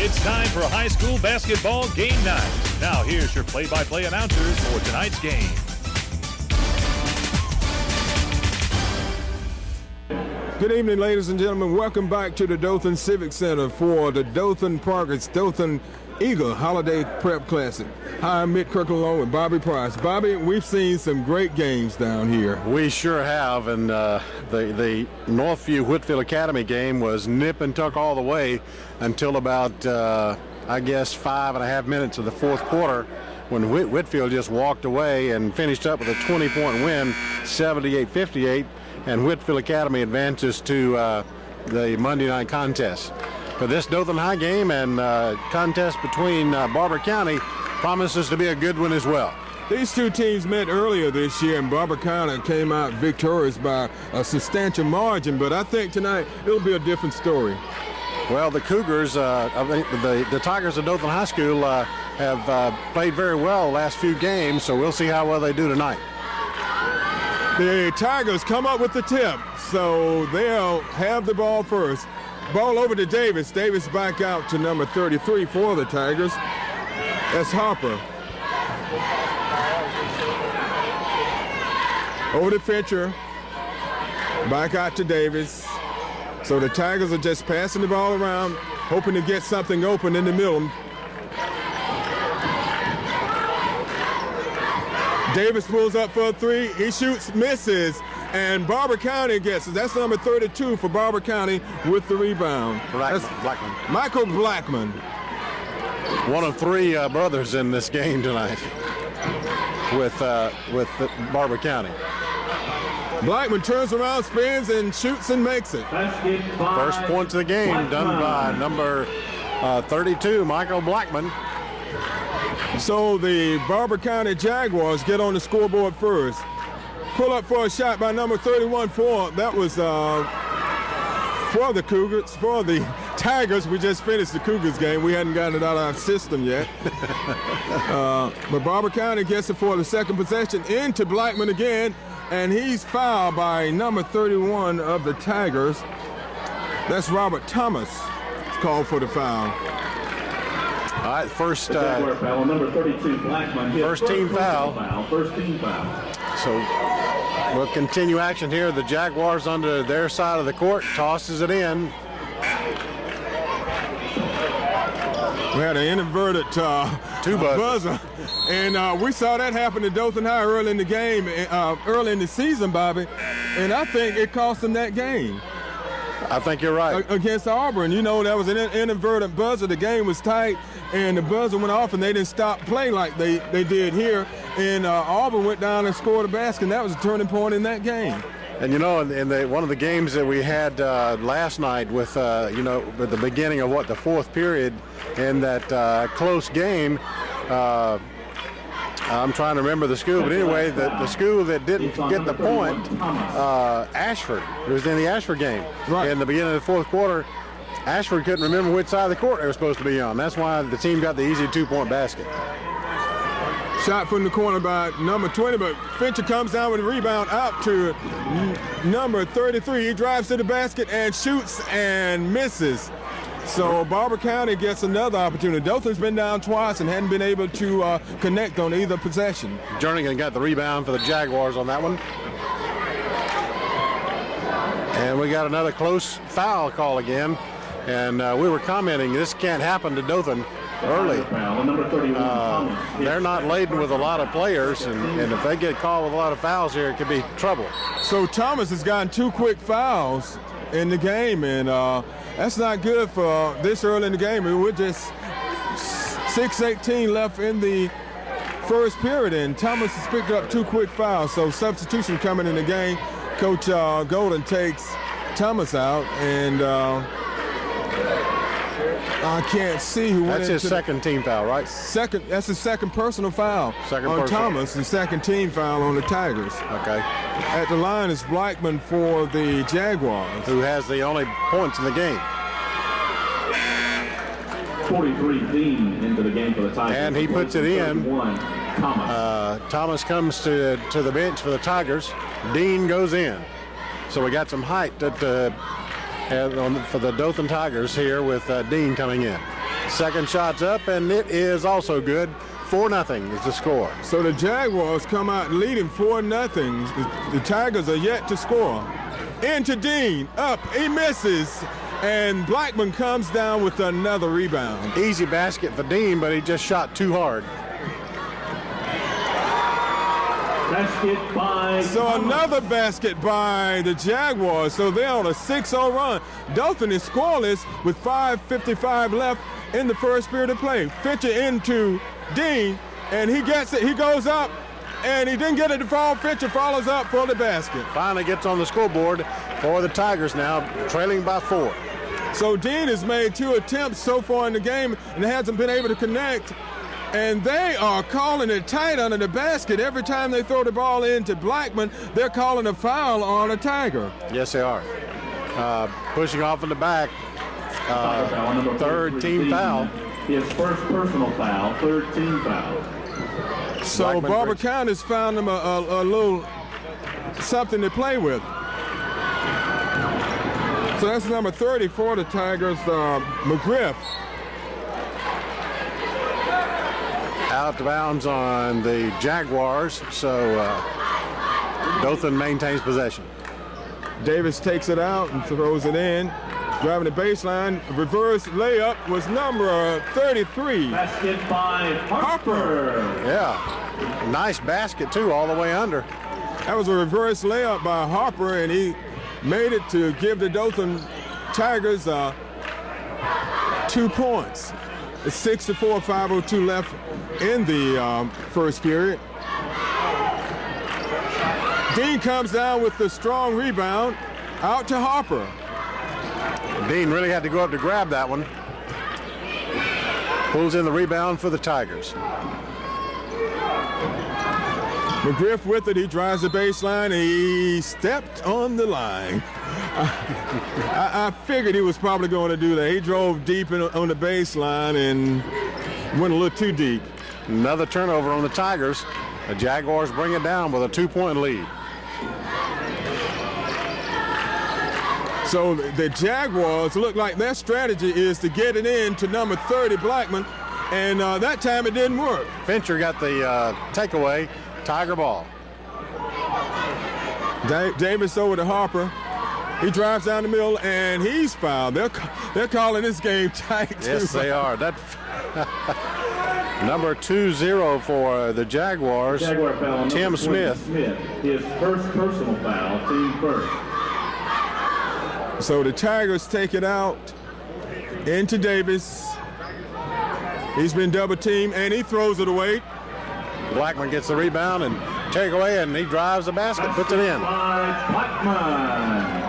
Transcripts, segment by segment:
It's time for high school basketball game night. Now here's your play-by-play announcers for tonight's game. Good evening, ladies and gentlemen. Welcome back to the Dothan Civic Center for the Dothan Parkers Dothan Eagle Holiday Prep Classic. Hi, I'm Mick Kirkland along with Bobby Price. Bobby, we've seen some great games down here. We sure have, and the Northview Whitfield Academy game was nip and tuck all the way until about, I guess, 5.5 minutes of the fourth quarter, when Whitfield just walked away and finished up with a 20-point win, 78-58, and Whitfield Academy advances to the Monday night contest. For this Dothan High game and contest between Barbour County promises to be a good one as well. These two teams met earlier this year, and Barbour County came out victorious by a substantial margin, but I think tonight it'll be a different story. Well, the Cougars, the Tigers of Dothan High School have played very well the last few games, so we'll see how well they do tonight. The Tigers come up with the tip, so they'll have the ball first. Ball over to Davis. Davis back out to number 33 for the Tigers. That's Harper. Over to Fincher. Back out to Davis. So the Tigers are just passing the ball around, hoping to get something open in the middle. Davis pulls up for a three. He shoots, misses, and Barbour County gets it. That's number 32 for Barbour County with the rebound. Blackman. Michael Blackman. One of three brothers in this game tonight with Barbour County. Blackman turns around, spins, and shoots and makes it. First points of the game done by number 32, Michael Blackman. So the Barbour County Jaguars get on the scoreboard first. Pull up for a shot by number 31 that was for the Cougars, for the Tigers. We just finished the Cougars game. We hadn't gotten it out of our system yet. But Barbour County gets it for the second possession into Blackman again, and he's fouled by number 31 of the Tigers. That's Robert Thomas. It's called for the foul. All right, first foul, number 32, Blackman. First team foul. First team foul. So we'll continue action here. The Jaguars under their side of the court, tosses it in. We had an inverted buzzer, and we saw that happen to Dothan High early in the game, early in the season, Bobby, and I think it cost them that game. I think you're right. Against Auburn, you know, that was an inadvertent buzzer. The game was tight, and the buzzer went off, and they didn't stop playing like they did here. And Auburn went down and scored a basket, and that was a turning point in that game. And, you know, in one of the games that we had last night with, at the beginning of the fourth period in that close game, I'm trying to remember the school, but anyway, the school that didn't get the point, Ashford. It was in the Ashford game. Right. In the beginning of the fourth quarter, Ashford couldn't remember which side of the court they were supposed to be on. That's why the team got the easy 2-point basket. Shot from the corner by number 20, but Fincher comes down with a rebound out to number 33. He drives to the basket and shoots and misses. So Barbour County gets another opportunity. Dothan's been down twice and hadn't been able to connect on either possession. Jernigan got the rebound for the Jaguars on that one. And we got another close foul call again. And we were commenting, this can't happen to Dothan early. They're not laden with a lot of players, and if they get called with a lot of fouls here, it could be trouble. So Thomas has gotten 2 quick fouls in the game, and that's not good for this early in the game. We're just 6:18 left in the first period, and Thomas has picked up 2 quick fouls. So substitution coming in the game. Coach Golden takes Thomas out, and I can't see who went. That's his second team foul, right? That's his second personal foul on Thomas, and second team foul on the Tigers. Okay. At the line is Blackman for the Jaguars, who has the only points in the game. 43 Dean into the game for the Tigers. And he puts it in. Thomas comes to the bench for the Tigers. Dean goes in. So we got some height for the Dothan Tigers here with Dean coming in. Second shot's up, and it is also good. 4-0 is the score. So the Jaguars come out leading 4-0. The Tigers are yet to score. Into Dean, up, he misses, and Blackman comes down with another rebound. Easy basket for Dean, but he just shot too hard. Basket by So another basket by the Jaguars. So they're on a 6-0 run. Dothan is scoreless with 5:55 left in the first period of play. Fitcher into Dean, and he gets it. He goes up, and he didn't get it to fall. Fitcher follows up for the basket. Finally gets on the scoreboard for the Tigers now, trailing by 4. So Dean has made 2 attempts so far in the game and hasn't been able to connect. And they are calling it tight under the basket. Every time they throw the ball into Blackman, they're calling a foul on a Tiger. Yes, they are. Pushing off in the back. Third team foul. His first personal foul, third team foul. So Blackman Barbour breaks. County has found them a little something to play with. So that's number 30 for the Tigers, McGriff. Out of bounds on the Jaguars, so Dothan maintains possession. Davis takes it out and throws it in. Driving the baseline, reverse layup was number 33. Basket by Harper. Yeah, nice basket too, all the way under. That was a reverse layup by Harper, and he made it to give the Dothan Tigers 2 points. It's 6-4, 5:02 left in the first period. Dean comes down with the strong rebound, out to Harper. Dean really had to go up to grab that one. Pulls in the rebound for the Tigers. McGriff with it, he drives the baseline, he stepped on the line. I figured he was probably going to do that. He drove deep on the baseline and went a little too deep. Another turnover on the Tigers. The Jaguars bring it down with a 2-point lead. So the Jaguars look like their strategy is to get it in to number 30, Blackman, and that time it didn't work. Fincher got the takeaway. Tiger ball. Davis over to Harper. He drives down the middle, and he's fouled. They're calling this game tight, too. Yes, they are. That number 20 for the Jaguars, Jaguar foul on Tim number 20, Smith. His first personal foul, team first. So the Tigers take it out into Davis. He's been double teamed, and he throws it away. Blackman gets the rebound and take away, and he drives the basket, puts it in. By Blackman.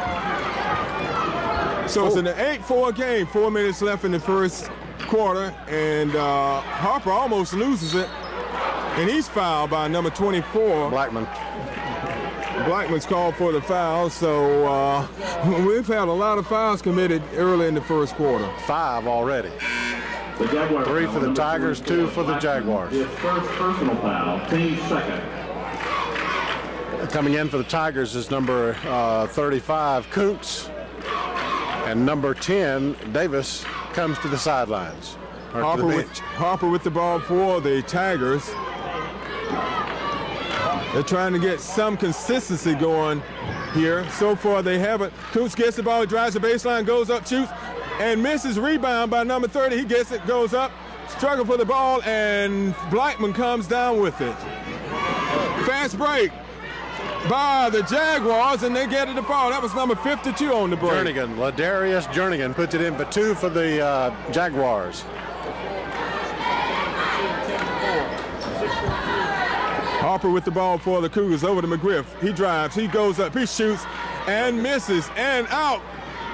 So it's an 8-4 game, 4 minutes left in the first quarter, and Harper almost loses it, and he's fouled by number 24. Blackman. Blackman's called for the foul, so we've had a lot of fouls committed early in the first quarter. 5 already. The Jaguar 3 foul for the on number Tigers, 24, 2 for the Blackman. Jaguars. His first personal foul, team second. Coming in for the Tigers is number 35, Kuntz. And number 10, Davis, comes to the sidelines. Or to the bench. Harper with the ball for the Tigers. They're trying to get some consistency going here. So far, they haven't. Kuntz gets the ball, he drives the baseline, goes up, shoots, and misses. Rebound by number 30. He gets it, goes up, struggle for the ball, and Blackman comes down with it. Fast break by the Jaguars, and they get it to fall. That was number 52 on the break. Jernigan, Ladarius Jernigan puts it in for 2 for the Jaguars. Harper with the ball for the Cougars over to McGriff. He drives, he goes up, he shoots, and misses, and out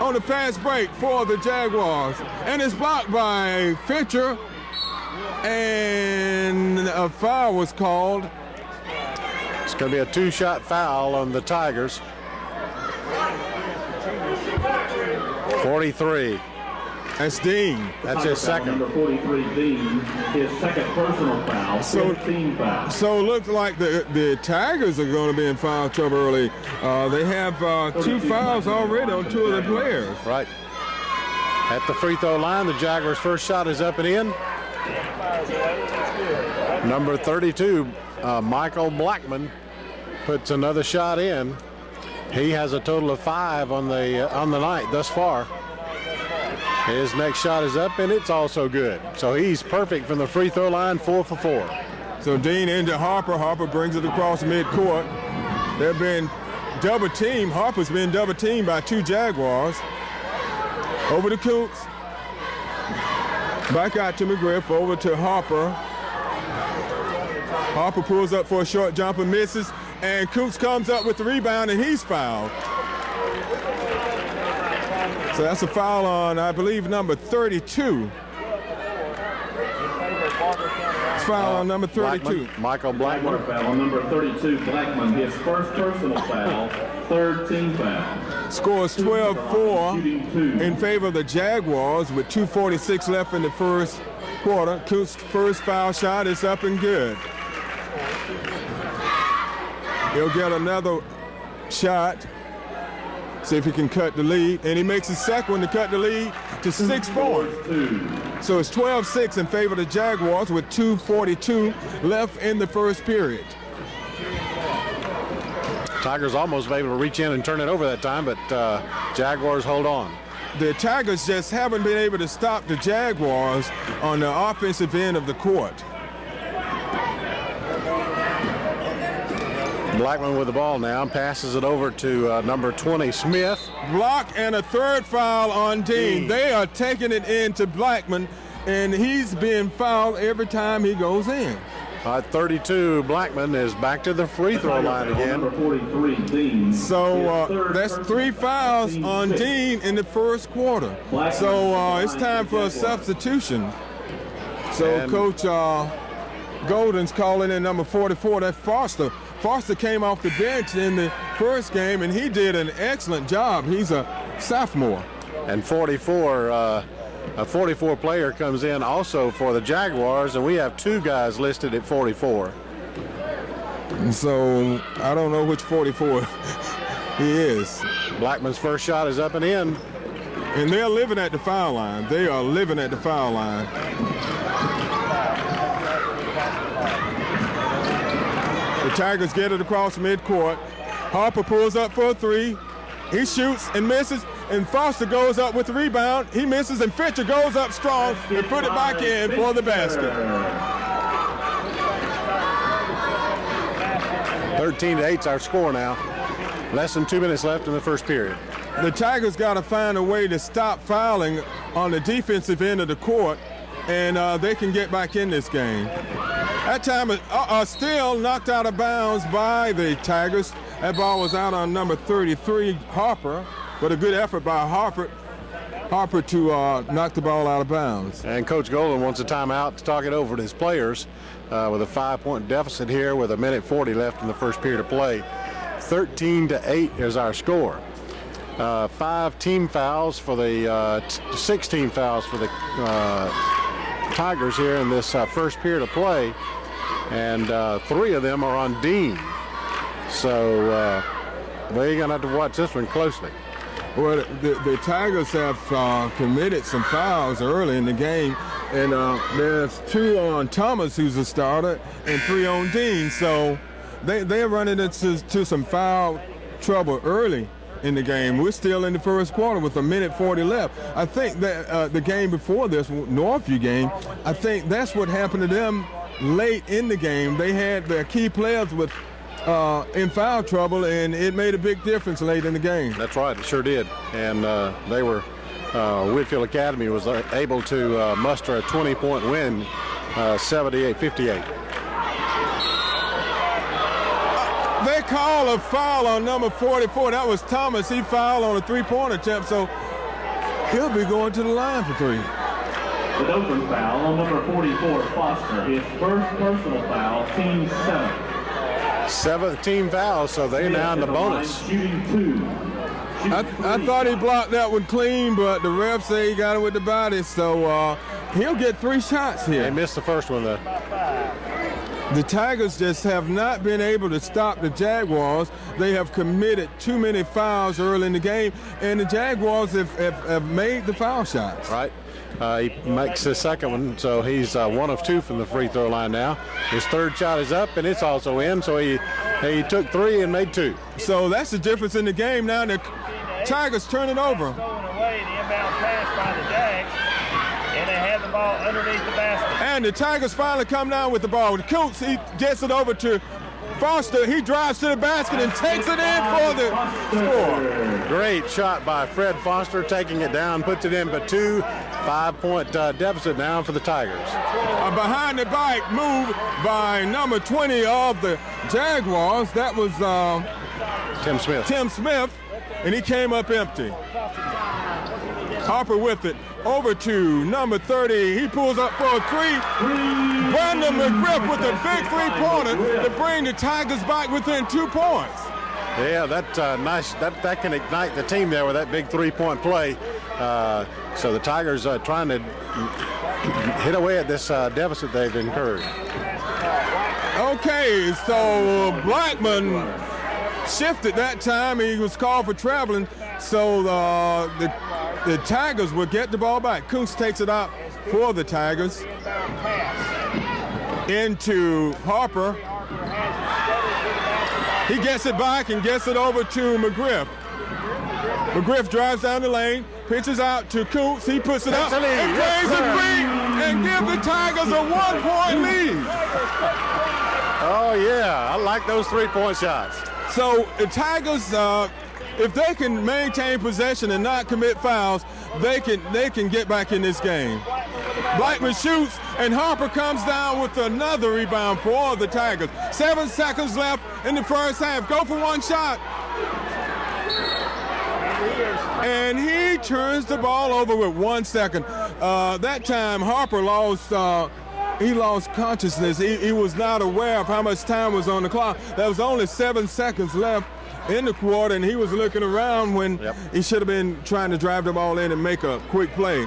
on the fast break for the Jaguars. And it's blocked by Fincher, and a foul was called. It's going to be a 2-shot foul on the Tigers. 43. That's Dean. That's his second. Number 43, Dean, his second personal foul, So- 15 foul. So it looks like the Tigers are going to be in foul trouble early. They have 2 fouls already on 2 of the players. Right. At the free throw line, the Jaguars' first shot is up and in. Number 32, Michael Blackman, puts another shot in. He has a total of 5 on the night thus far. His next shot is up, and it's also good. So he's perfect from the free throw line, 4 for 4. So Dean into Harper. Harper brings it across midcourt. They've been double teamed. Harper's been double teamed by 2 Jaguars. Over to Coots. Back out to McGriff. Over to Harper. Harper pulls up for a short jumper, misses, and Coots comes up with the rebound, and he's fouled. So that's a foul on, I believe, number 32. It's foul on number 32. Blackman, Michael Blackman. Foul on number 32, Blackman, his first personal foul, third team foul. Scores 12-4 in favor of the Jaguars with 2:46 left in the first quarter. Coots' first foul shot is up and good. He'll get another shot, see if he can cut the lead, and he makes his second one to cut the lead to 6 points. So it's 12-6 in favor of the Jaguars with 2:42 left in the first period. Tigers almost able to reach in and turn it over that time, but Jaguars hold on. The Tigers just haven't been able to stop the Jaguars on the offensive end of the court. Blackman with the ball now, passes it over to number 20, Smith. Block and a third foul on Dean. They are taking it into Blackman, and he's being fouled every time he goes in. 32, Blackman is back to the free throw line again. Number 43, Dean. So that's 3 fouls on Dean in the first quarter. So it's time for a substitution. So And Coach Golden's calling in number 44. That's Foster. Foster came off the bench in the first game, and he did an excellent job. He's a sophomore. And 44, a 44 player comes in also for the Jaguars, and we have 2 guys listed at 44. And so I don't know which 44 he is. Blackman's first shot is up and in. And they're living at the foul line. They are living at the foul line. The Tigers get it across midcourt. Harper pulls up for a 3. He shoots and misses, and Foster goes up with the rebound. He misses, and Fisher goes up strong and put it back in for the basket. 13-8's our score now. Less than 2 minutes left in the first period. The Tigers got to find a way to stop fouling on the defensive end of the court, and they can get back in this game. That time still knocked out of bounds by the Tigers. That ball was out on number 33, Harper, but a good effort by Harper to knock the ball out of bounds. And Coach Golden wants a timeout to talk it over to his players with a 5-point deficit here with 1:40 left in the first period of play. 13-8 is our score. 5 team fouls for the 16 fouls for the Tigers here in this first period of play, and 3 of them are on Dean. So they're going to have to watch this one closely. Well, the Tigers have committed some fouls early in the game, and there's 2 on Thomas, who's a starter, and 3 on Dean. So they're running into some foul trouble early in the game. We're still in the first quarter with 1:40 left. I think that the game before this, Northview game, I think that's what happened to them late in the game. They had their key players with in foul trouble, and it made a big difference late in the game. That's right, it sure did. And they were, Whitfield Academy was able to muster a 20-point win, 78-58. They call a foul on number 44. That was Thomas. He fouled on a 3-point attempt, so he'll be going to the line for 3. The Dothan foul on number 44, Foster. His first personal foul, team 7. 7th team foul, so they're now in the bonus. Shooting 2. I thought he blocked that one clean, but the ref say he got it with the body, so he'll get 3 shots here. They missed the first one, though. The Tigers just have not been able to stop the Jaguars. They have committed too many fouls early in the game, and the Jaguars have made the foul shots. Right. He makes his second one, so he's 1 of 2 from the free throw line now. His third shot is up, and it's also in, so he took 3 and made 2. So that's the difference in the game now. The Tigers turn it over. Throwing away the inbound pass by the Jags, and they have the ball underneath the basket. And the Tigers finally come down with the ball. Coots, he gets it over to Foster. He drives to the basket and takes it in for the score. Great shot by Fred Foster, taking it down, puts it in for 2. 5-point deficit now for the Tigers. A behind the back move by number 20 of the Jaguars. That was Tim Smith, and he came up empty. Harper with it. Over to number 30. He pulls up for a 3. Brandon McGriff with a big 3-pointer to bring the Tigers back within 2 points. Yeah, that's nice. That can ignite the team there with that big 3-point play. So the Tigers are trying to hit away at this deficit they've incurred. Okay, so Blackman shifted that time. He was called for traveling. So the Tigers will get the ball back. Kuntz takes it out for the Tigers. Into Harper. He gets it back and gets it over to McGriff. McGriff drives down the lane, pitches out to Kuntz. He puts it up and plays a 3 and gives the Tigers a 1-point lead. Oh, yeah. I like those 3-point shots. So the Tigers, if they can maintain possession and not commit fouls, they can get back in this game. Blackman shoots, and Harper comes down with another rebound for the Tigers. 7 seconds left in the first half. Go for one shot. And he turns the ball over with 1 second. That time Harper lost consciousness. He was not aware of how much time was on the clock. There was only 7 seconds left in the quarter, and he was looking around when he should have been trying to drive the ball in and make a quick play.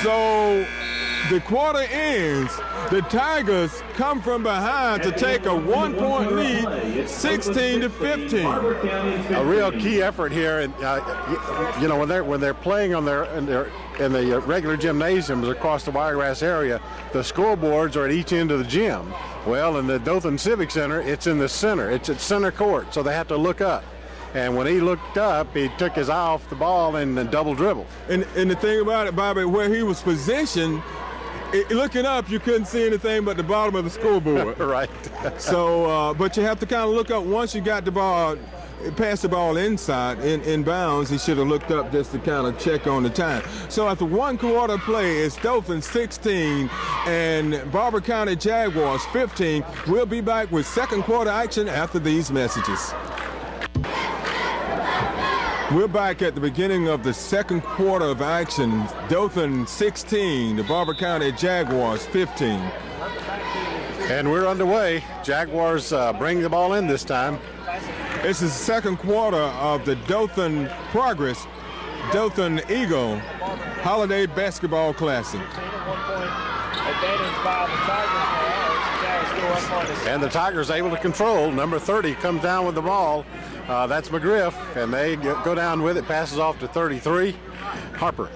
So the quarter ends. The Tigers come from behind to take a 1-point lead, 16-15. A real key effort here, and when they're playing in the regular gymnasiums across the Wiregrass area, the scoreboards are at each end of the gym. Well, in the Dothan Civic Center, it's in the center. It's at center court, so they have to look up. And when he looked up, he took his eye off the ball and double dribble. And the thing about it, Bobby, where he was positioned, looking up, you couldn't see anything but the bottom of the scoreboard. Right. So, but you have to kind of look up once you got the ball, pass the ball inside, in bounds. He should have looked up just to kind of check on the time. So after 1 quarter play, it's Dothan 16 and Barbour County Jaguars 15. We'll be back with second quarter action after these messages. We're back at the beginning of the second quarter of action. Dothan 16, the Barbour County Jaguars 15. And we're underway. Jaguars bring the ball in this time. This is the second quarter of the Dothan Progress, Dothan Eagle Holiday Basketball Classic. And the Tigers able to control. Number 30 comes down with the ball. That's McGriff, and they go down with it, passes off to 33. Harper.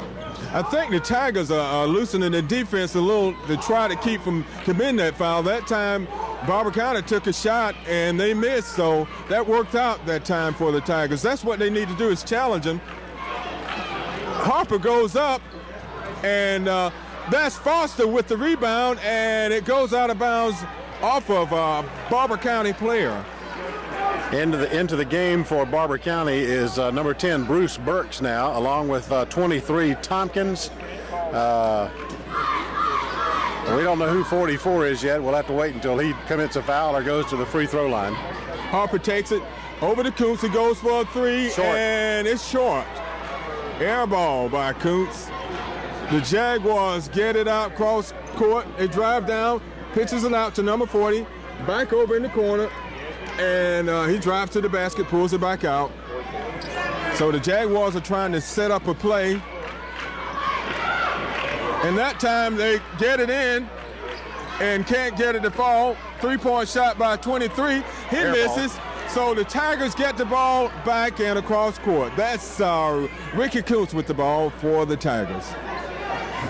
I think the Tigers are loosening the defense a little to try to keep from committing that foul. That time, Barbour County took a shot, and they missed, so that worked out that time for the Tigers. That's what they need to do, is challenge them. Harper goes up, and that's Foster with the rebound, and it goes out of bounds off of a Barbour County player. Into the game for Barbour County is number 10, Bruce Burks now, along with 23, Tompkins. We don't know who 44 is yet. We'll have to wait until he commits a foul or goes to the free throw line. Harper takes it over to Kuntz. He goes for a 3, and it's short. Air ball by Kuntz. The Jaguars get it out cross court. They drive down, pitches it out to number 40, back over in the corner. And he drives to the basket, pulls it back out. So the Jaguars are trying to set up a play. And that time they get it in. and can't get it to fall. 3-point shot by 23. He misses. So the Tigers get the ball back and across court. That's Ricky Kuntz with the ball for the Tigers.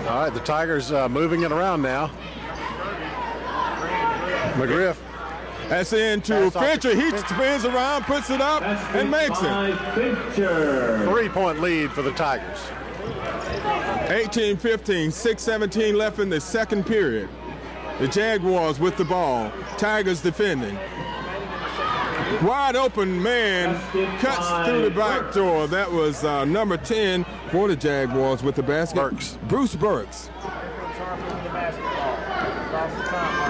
All right, the Tigers moving it around now. McGriff. That's into Fincher. He spins around, puts it up, and makes it. 3-point lead for the Tigers. 18-15, 6:17 left in the second period. The Jaguars with the ball. Tigers defending. Wide open man cuts through the back door. That was number 10 for the Jaguars with the basket. Bruce Burks.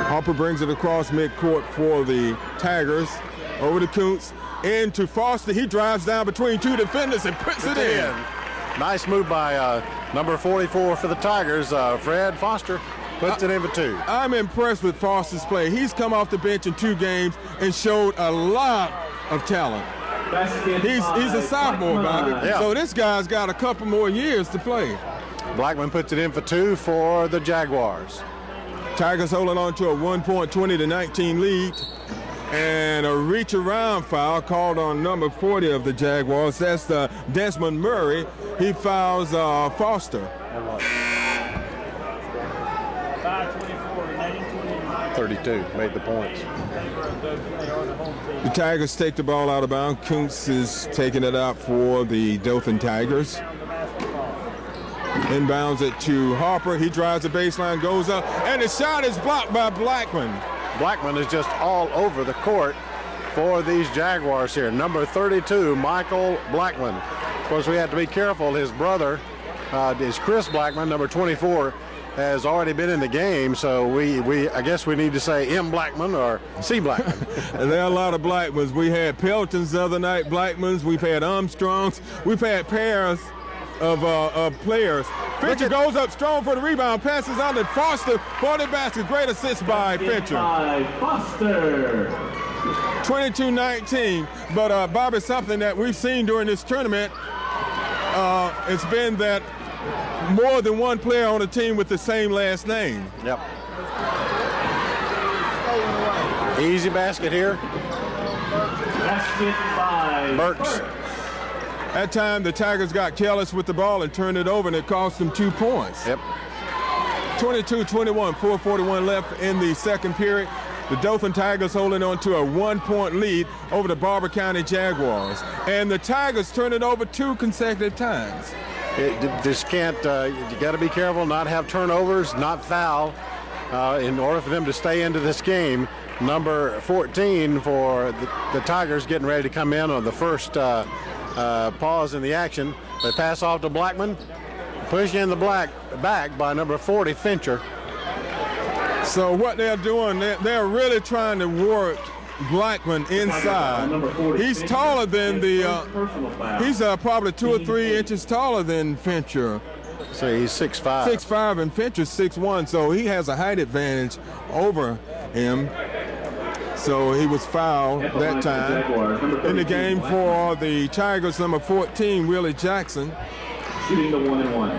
Harper brings it across midcourt for the Tigers. Over to Kuntz. Into Foster. He drives down between two defenders and puts it in. Nice move by number 44 for the Tigers, Fred Foster. Puts it in for 2. I'm impressed with Foster's play. He's come off the bench in 2 games and showed a lot of talent. He's a sophomore, Bobby. Yeah. So this guy's got a couple more years to play. Blackman puts it in for 2 for the Jaguars. Tigers holding on to a 1-point 20-19 lead. And a reach around foul called on number 40 of the Jaguars. That's Desmond Murray. He fouls Foster. 32 made the points. The Tigers take the ball out of bounds. Kuntz is taking it out for the Dothan Tigers. Inbounds it to Harper. He drives the baseline, goes up, and the shot is blocked by Blackman. Blackman is just all over the court for these Jaguars here. Number 32, Michael Blackman. Of course, we have to be careful. His brother is Chris Blackman, number 24, has already been in the game, so I guess we need to say M. Blackman or C. Blackman. And there are a lot of Blackmans. We had Peltons the other night, Blackmans. We've had Armstrongs. We've had pairs of players. Fincher goes up strong for the rebound, passes on to Foster for the basket. Great assist by Fincher. 22-19. But Bobby, something that we've seen during this tournament, it's been that more than one player on a team with the same last name. Yep. Easy basket here. Basket by Burks. That time, the Tigers got careless with the ball and turned it over, and it cost them 2 points. Yep. 22-21, 4:41 left in the second period. The Dothan Tigers holding on to a 1-point lead over the Barbour County Jaguars. And the Tigers turn it over 2 consecutive times. Just can't, you got to be careful, not have turnovers, not foul, in order for them to stay into this game. Number 14 for the Tigers getting ready to come in on the first pause in the action. They pass off to Blackman, push in the back by number 40, Fincher. So what they're doing, they're really trying to work Blackman inside. He's taller than he's probably 2 or 3 inches taller than Fincher. So he's 6'5". 6'5", and Fincher's 6'1", so he has a height advantage over him. So he was fouled that time. In the game for the Tigers, number 14, Willie Jackson. Shooting the 1-and-1.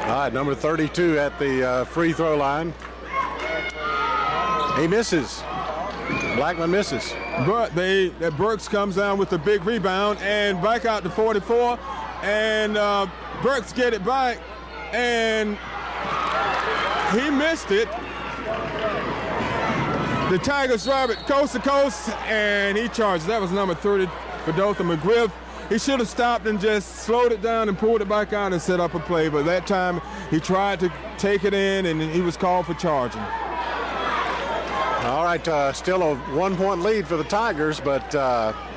All right, number 32 at the free throw line. He misses. Blackman misses. But Burks comes down with a big rebound and back out to 44. And Burks get it back, and he missed it. The Tigers drive it coast to coast, and he charges. That was number 30 for Dothan, McGriff. He should have stopped and just slowed it down and pulled it back out and set up a play. But that time he tried to take it in, and he was called for charging. All right, still a 1-point lead for the Tigers, but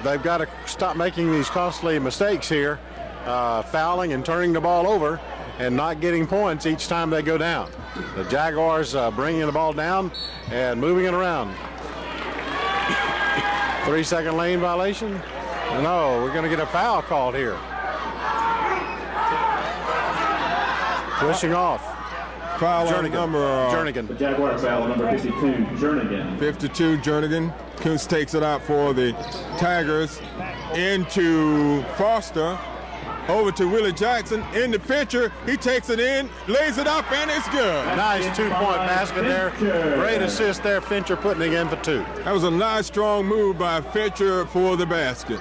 they've got to stop making these costly mistakes here, fouling and turning the ball over and not getting points each time they go down. The Jaguars bringing the ball down and moving it around. 3-second lane violation? No, we're going to get a foul called here. Pushing off. Foul on number Jernigan. The Jaguar foul number 52, Jernigan. 52, Jernigan. Kuntz takes it out for the Tigers into Foster. Over to Willie Jackson in the Fincher. He takes it in, lays it up, and it's good. Nice 2-point basket there. Great assist there, Fincher putting it in for 2. That was a nice, strong move by Fincher for the basket.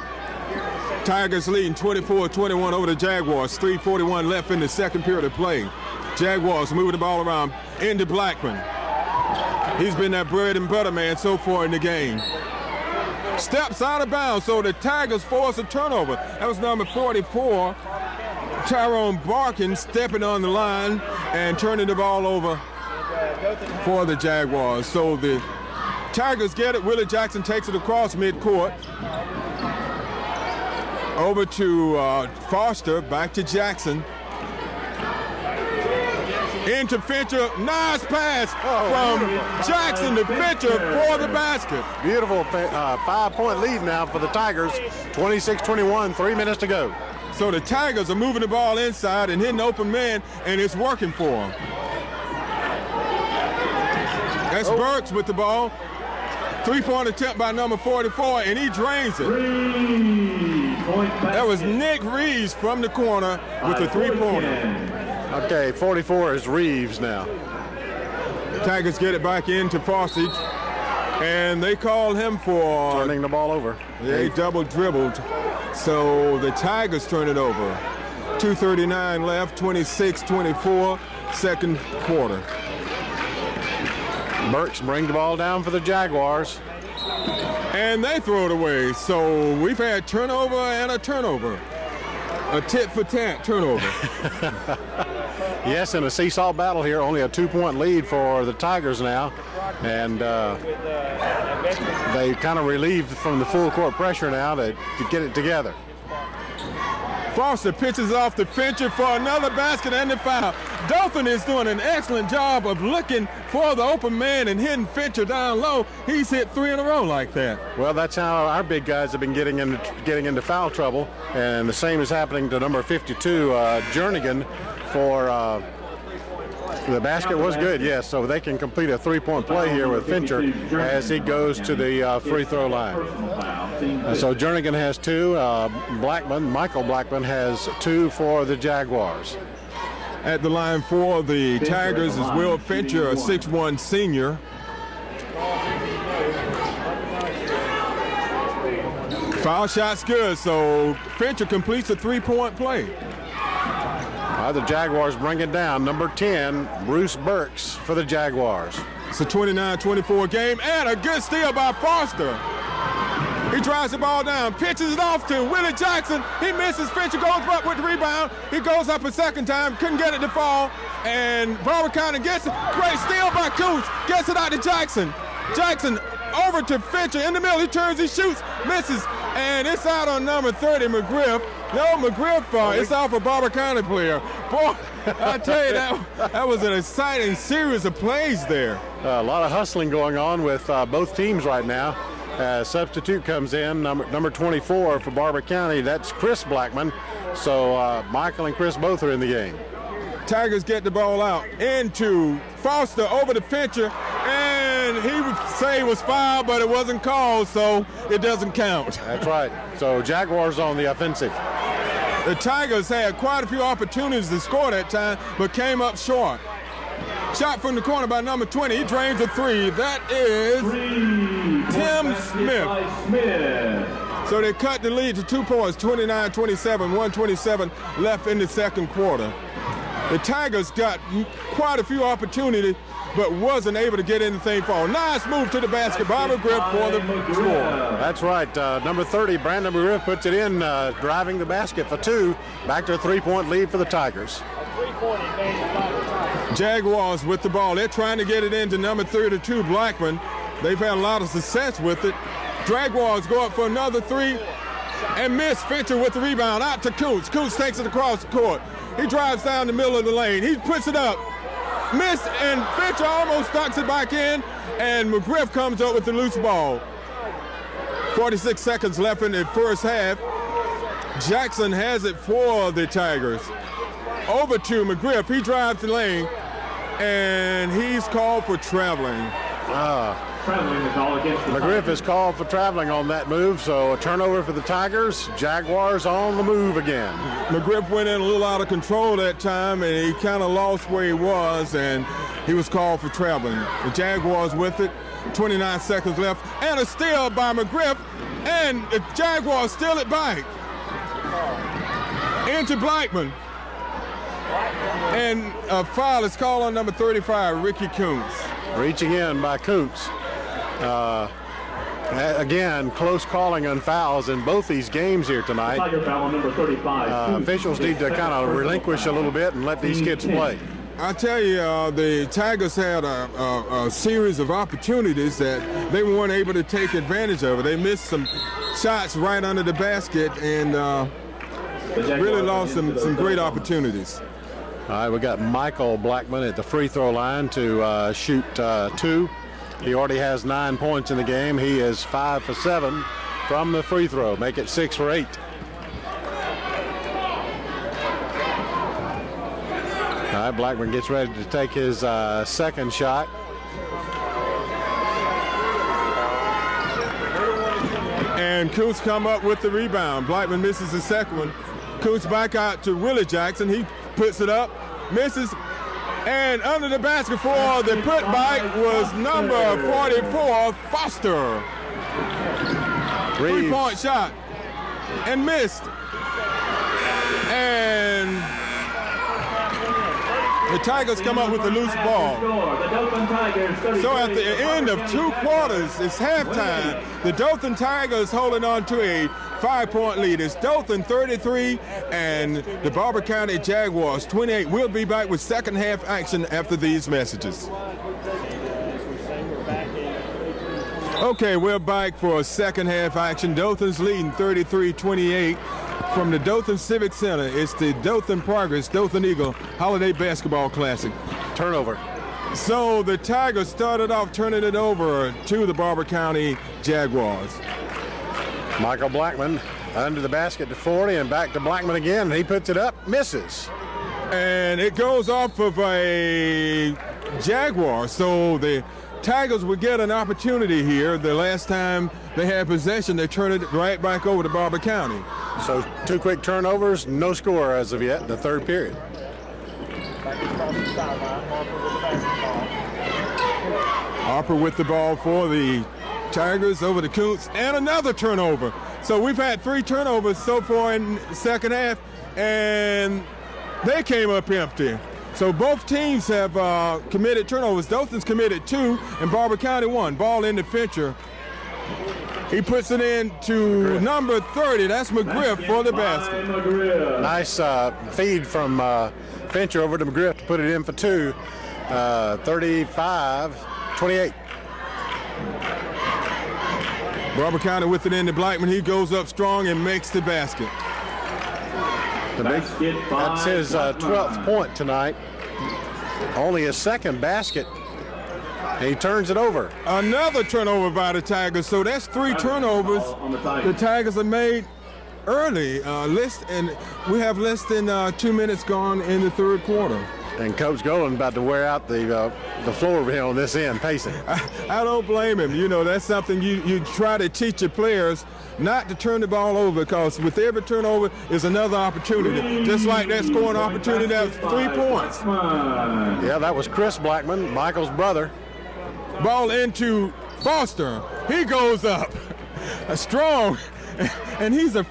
Tigers leading 24-21 over the Jaguars. 3:41 left in the second period of play. Jaguars moving the ball around into Blackman. He's been that bread and butter man so far in the game. Steps out of bounds, so the Tigers force a turnover. That was number 44, Tyrone Barkin, stepping on the line and turning the ball over for the Jaguars. So the Tigers get it. Willie Jackson takes it across midcourt. Over to Foster, back to Jackson. Into Fincher, nice pass from Jackson to Fincher for the basket. Beautiful 5-point lead now for the Tigers. 26-21, 3 minutes to go. So the Tigers are moving the ball inside and hitting open man, and it's working for them. That's Burks with the ball. 3-point attempt by number 44, and he drains it. That was Nick Reeves from the corner with the 3-pointer. Okay, 44 is Reeves now. Tigers get it back into Foster, and they call him for turning the ball over. They double dribbled, so the Tigers turn it over. 2:39 left, 26-24, second quarter. Burks brings the ball down for the Jaguars. And they throw it away, so we've had turnover and a turnover. A tit-for-tat turnover. Yes, in a seesaw battle here, only a 2-point lead for the Tigers now. And they kind of relieved from the full court pressure now to get it together. Foster pitches off the Fincher for another basket and the foul. Dothan is doing an excellent job of looking for the open man and hitting Fincher down low. He's hit 3 in a row like that. Well, that's how our big guys have been getting into foul trouble, and the same is happening to number 52, Jernigan, for the basket was good, yes, so they can complete a 3-point play here with Fincher as he goes to the free throw line. So Jernigan has 2. Michael Blackman has 2 for the Jaguars. At the line for the Tigers is Will Fincher, a 6'1 senior. Foul shot's good, so Fincher completes a 3-point play. The Jaguars bring it down. Number 10, Bruce Burks for the Jaguars. It's a 29-24 game, and a good steal by Foster. He drives the ball down, pitches it off to Willie Jackson. He misses. Fincher goes up with the rebound. He goes up a second time, couldn't get it to fall, and Barbour County gets it. Great steal by Coots, gets it out to Jackson. Jackson over to Fincher in the middle. He turns, he shoots, misses, and it's out on number 30, McGriff. No, McGriff, it's off a Barbour County player. Boy, I tell you, that was an exciting series of plays there. A lot of hustling going on with both teams right now. Substitute comes in, number 24 for Barbour County. That's Chris Blackman. So Michael and Chris both are in the game. Tigers get the ball out into Foster over to Fincher, and he would say it was fouled, but it wasn't called, so it doesn't count. That's right. So Jaguars on the offensive. The Tigers had quite a few opportunities to score that time, but came up short. Shot from the corner by number 20. He drains a 3. That is Tim Smith. So they cut the lead to 2 points, 29-27, 1:27 left in the second quarter. The Tigers got quite a few opportunities, but wasn't able to get anything for. Nice move to the basket by McGriff for the score. That's right. Number 30, Brandon McGriff, puts it in, driving the basket for 2. Back to a 3-point lead for the Tigers. Jaguars with the ball. They're trying to get it into number 32, Blackman. They've had a lot of success with it. Jaguars go up for another 3 and miss. Fincher with the rebound out to Coots. Coots takes it across the court. He drives down the middle of the lane. He puts it up. Miss, and Fincher almost ducks it back in, and McGriff comes up with the loose ball. 46 seconds left in the first half. Jackson has it for the Tigers. Over to McGriff. He drives the lane, and he's called for traveling. traveling the call against the McGriff is called for traveling on that move, so a turnover for the Tigers. Jaguars on the move again. McGriff went in a little out of control that time, and he kind of lost where he was, and he was called for traveling. The Jaguars with it, 29 seconds left, and a steal by McGriff, and the Jaguars steal it back into Blackman. And a foul is called on number 35, Ricky Kuntz. Reaching in by Kuntz. Again, close calling on fouls in both these games here tonight. Tiger foul on number 35. Officials need to kind of relinquish a little bit and let these kids play. I tell you, the Tigers had a series of opportunities that they weren't able to take advantage of. They missed some shots right under the basket and really lost some great opportunities. All right, we got Michael Blackman at the free throw line to shoot 2. He already has 9 points in the game. He is 5 for 7 from the free throw. Make it 6 for 8. All right, Blackman gets ready to take his second shot. And Kuntz come up with the rebound. Blackman misses the second one. Kuntz back out to Willie Jackson. He puts it up, misses, and under the basket for the putback was number 44, Foster. 3-point shot and missed. And the Tigers come up with a loose ball. So at the end of 2 quarters, it's halftime. The Dothan Tigers holding on to a 5-point lead. It's Dothan 33 and the Barbour County Jaguars 28. We'll be back with second half action after these messages. Okay, we're back for a second half action. Dothan's leading 33-28. From the Dothan Civic Center, it's the Dothan Progress Dothan Eagle Holiday Basketball Classic. Turnover. So the Tigers started off turning it over to the Barbour County Jaguars. Michael Blackman under the basket to 40 and back to Blackman again. He puts it up, misses. And it goes off of a Jaguar. So the Tigers would get an opportunity here. The last time they had possession, they turned it right back over to Barbour County. So 2 quick turnovers, no score as of yet in the third period. Harper with the ball for the Tigers over to Kuntz, and another turnover. So we've had 3 turnovers so far in the second half, and they came up empty. So both teams have committed turnovers. Dothan's committed 2, and Barbour County 1. Ball into Fincher. He puts it in to number 30. That's McGriff for the basket. Nice feed from Fincher over to McGriff to put it in for 2. 35-28. Barbour County with it into Blackman. He goes up strong and makes the basket. That's his 12th point tonight. Only his second basket. He turns it over. Another turnover by the Tigers. So that's 3 turnovers the Tigers have made early. And we have less than 2 minutes gone in the third quarter. And Coach Golan about to wear out the floor here on this end, pacing. I don't blame him. You know, that's something you try to teach your players not to turn the ball over, because with every turnover is another opportunity. Just like that scoring opportunity, that's 3 points. Yeah, that was Chris Blackman, Michael's brother. Ball into Foster. He goes up. Strong. And he's a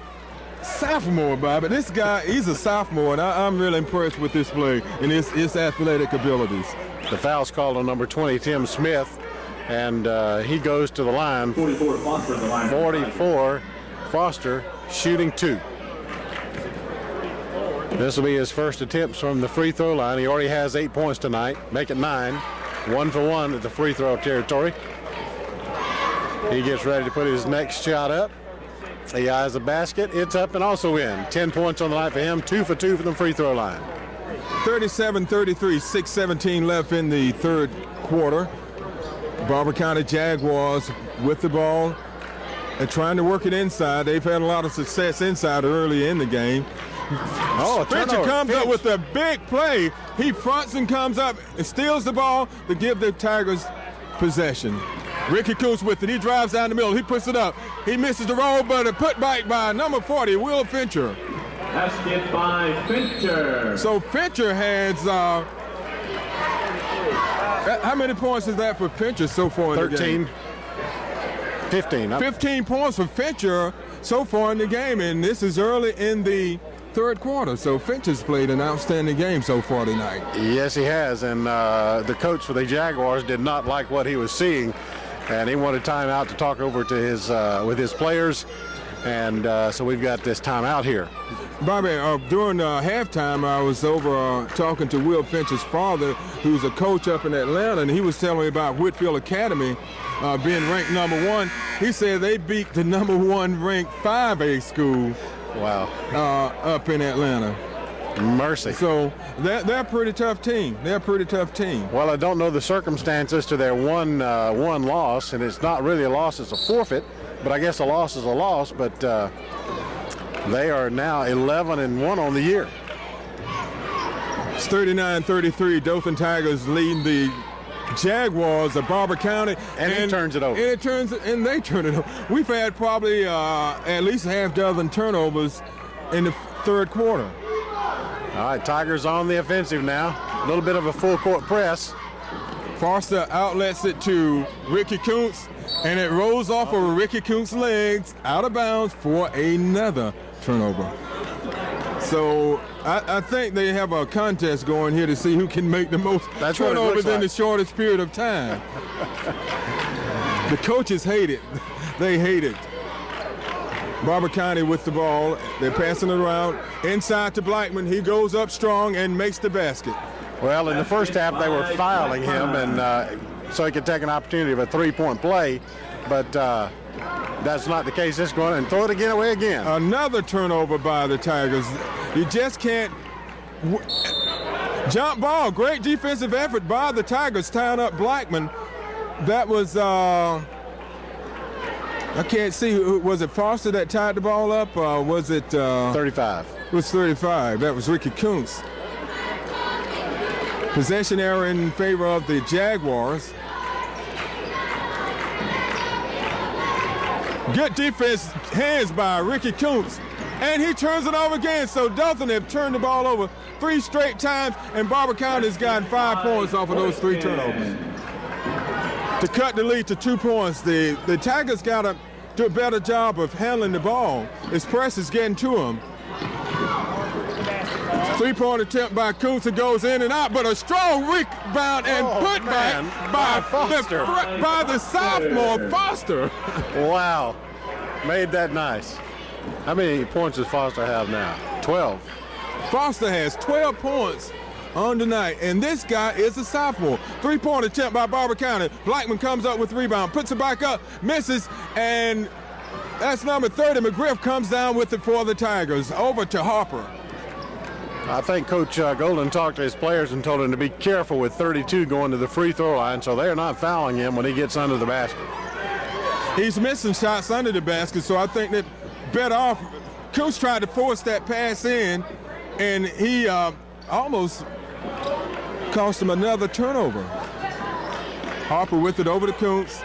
sophomore, Bobby. This guy, he's a sophomore, and I'm really impressed with this play and his athletic abilities. The foul's called on number 20, Tim Smith, and he goes to the line. 44 Foster at the line. 44 Foster shooting 2. This will be his first attempts from the free throw line. He already has 8 points tonight. Make it 9. 1 for 1 at the free throw territory. He gets ready to put his next shot up. He eyes the basket. It's up and also in. 10 points on the night for him. 2 for 2 from the free throw line. 37-33, 6:17 left in the third quarter. Barbour County Jaguars with the ball and trying to work it inside. They've had a lot of success inside early in the game. Fincher comes up with a big play. He fronts and comes up and steals the ball to give the Tigers possession. Ricky Coots with it. He drives down the middle. He puts it up. He misses the roll, but a put back by number 40, Will Fincher. Basket by Fincher. So Fincher has, how many points is that for Fincher so far in the game? 15. 15 points for Fincher so far in the game, and this is early in the third quarter. So Fincher's played an outstanding game so far tonight. Yes, he has, and the coach for the Jaguars did not like what he was seeing, and he wanted timeout to talk over to his with his players, and so we've got this timeout here. Bobby, during halftime, I was over talking to Will Fincher's father, who's a coach up in Atlanta, and he was telling me about Whitfield Academy being ranked number 1. He said they beat the number 1 ranked 5A school. Wow. Up in Atlanta. Mercy. So they're a pretty tough team. They're a pretty tough team. Well, I don't know the circumstances to their one loss, and it's not really a loss, it's a forfeit, but I guess a loss is a loss, but they are now 11-1 on the year. It's 39-33. Dothan Tigers leading the Jaguars of Barbour County, and he turns it over. And they turn it over. We've had probably at least a half dozen turnovers in the third quarter. All right, Tigers on the offensive now. A little bit of a full court press. Foster outlets it to Ricky Kuntz, and it rolls off of Ricky Kuntz's legs out of bounds for another turnover. So I think they have a contest going here to see who can make the most turnovers in the shortest period of time. The coaches hate it. They hate it. Barbour County with the ball. They're passing it around. Inside to Blackman. He goes up strong and makes the basket. Well, in the first half, they were fouling him, and so he could take an opportunity of a three-point play, but that's not the case. It's going and throw it away again. Another turnover by the Tigers. You just can't jump ball. Great defensive effort by the Tigers tying up Blackman. That was I can't see. Was it Foster that tied the ball up? Was it 35? It was 35. That was Ricky Kuntz. Possession error in favor of the Jaguars. Good defense, hands by Ricky Kuntz, and he turns it over again. So Dothan have turned the ball over 3 straight times, and Barbour County has gotten 5 points off of those 3 turnovers. To cut the lead to 2 points, the Tigers got to do a better job of handling the ball. His press is getting to him. 3-point attempt by Kuntz. It goes in and out, but a strong rebound and putback by the sophomore Foster. Wow, made that nice. How many points does Foster have now? 12. Foster has 12 points on the night, and this guy is a sophomore. 3-point attempt by Barbour County. Blackman comes up with the rebound, puts it back up, misses, and that's number 30. McGriff comes down with it for the Tigers. Over to Harper. I think Coach Golden talked to his players and told him to be careful with 32 going to the free throw line, so they're not fouling him when he gets under the basket. He's missing shots under the basket, so I think that better off. Kuntz tried to force that pass in, and he almost cost him another turnover. Harper with it over to Kuntz.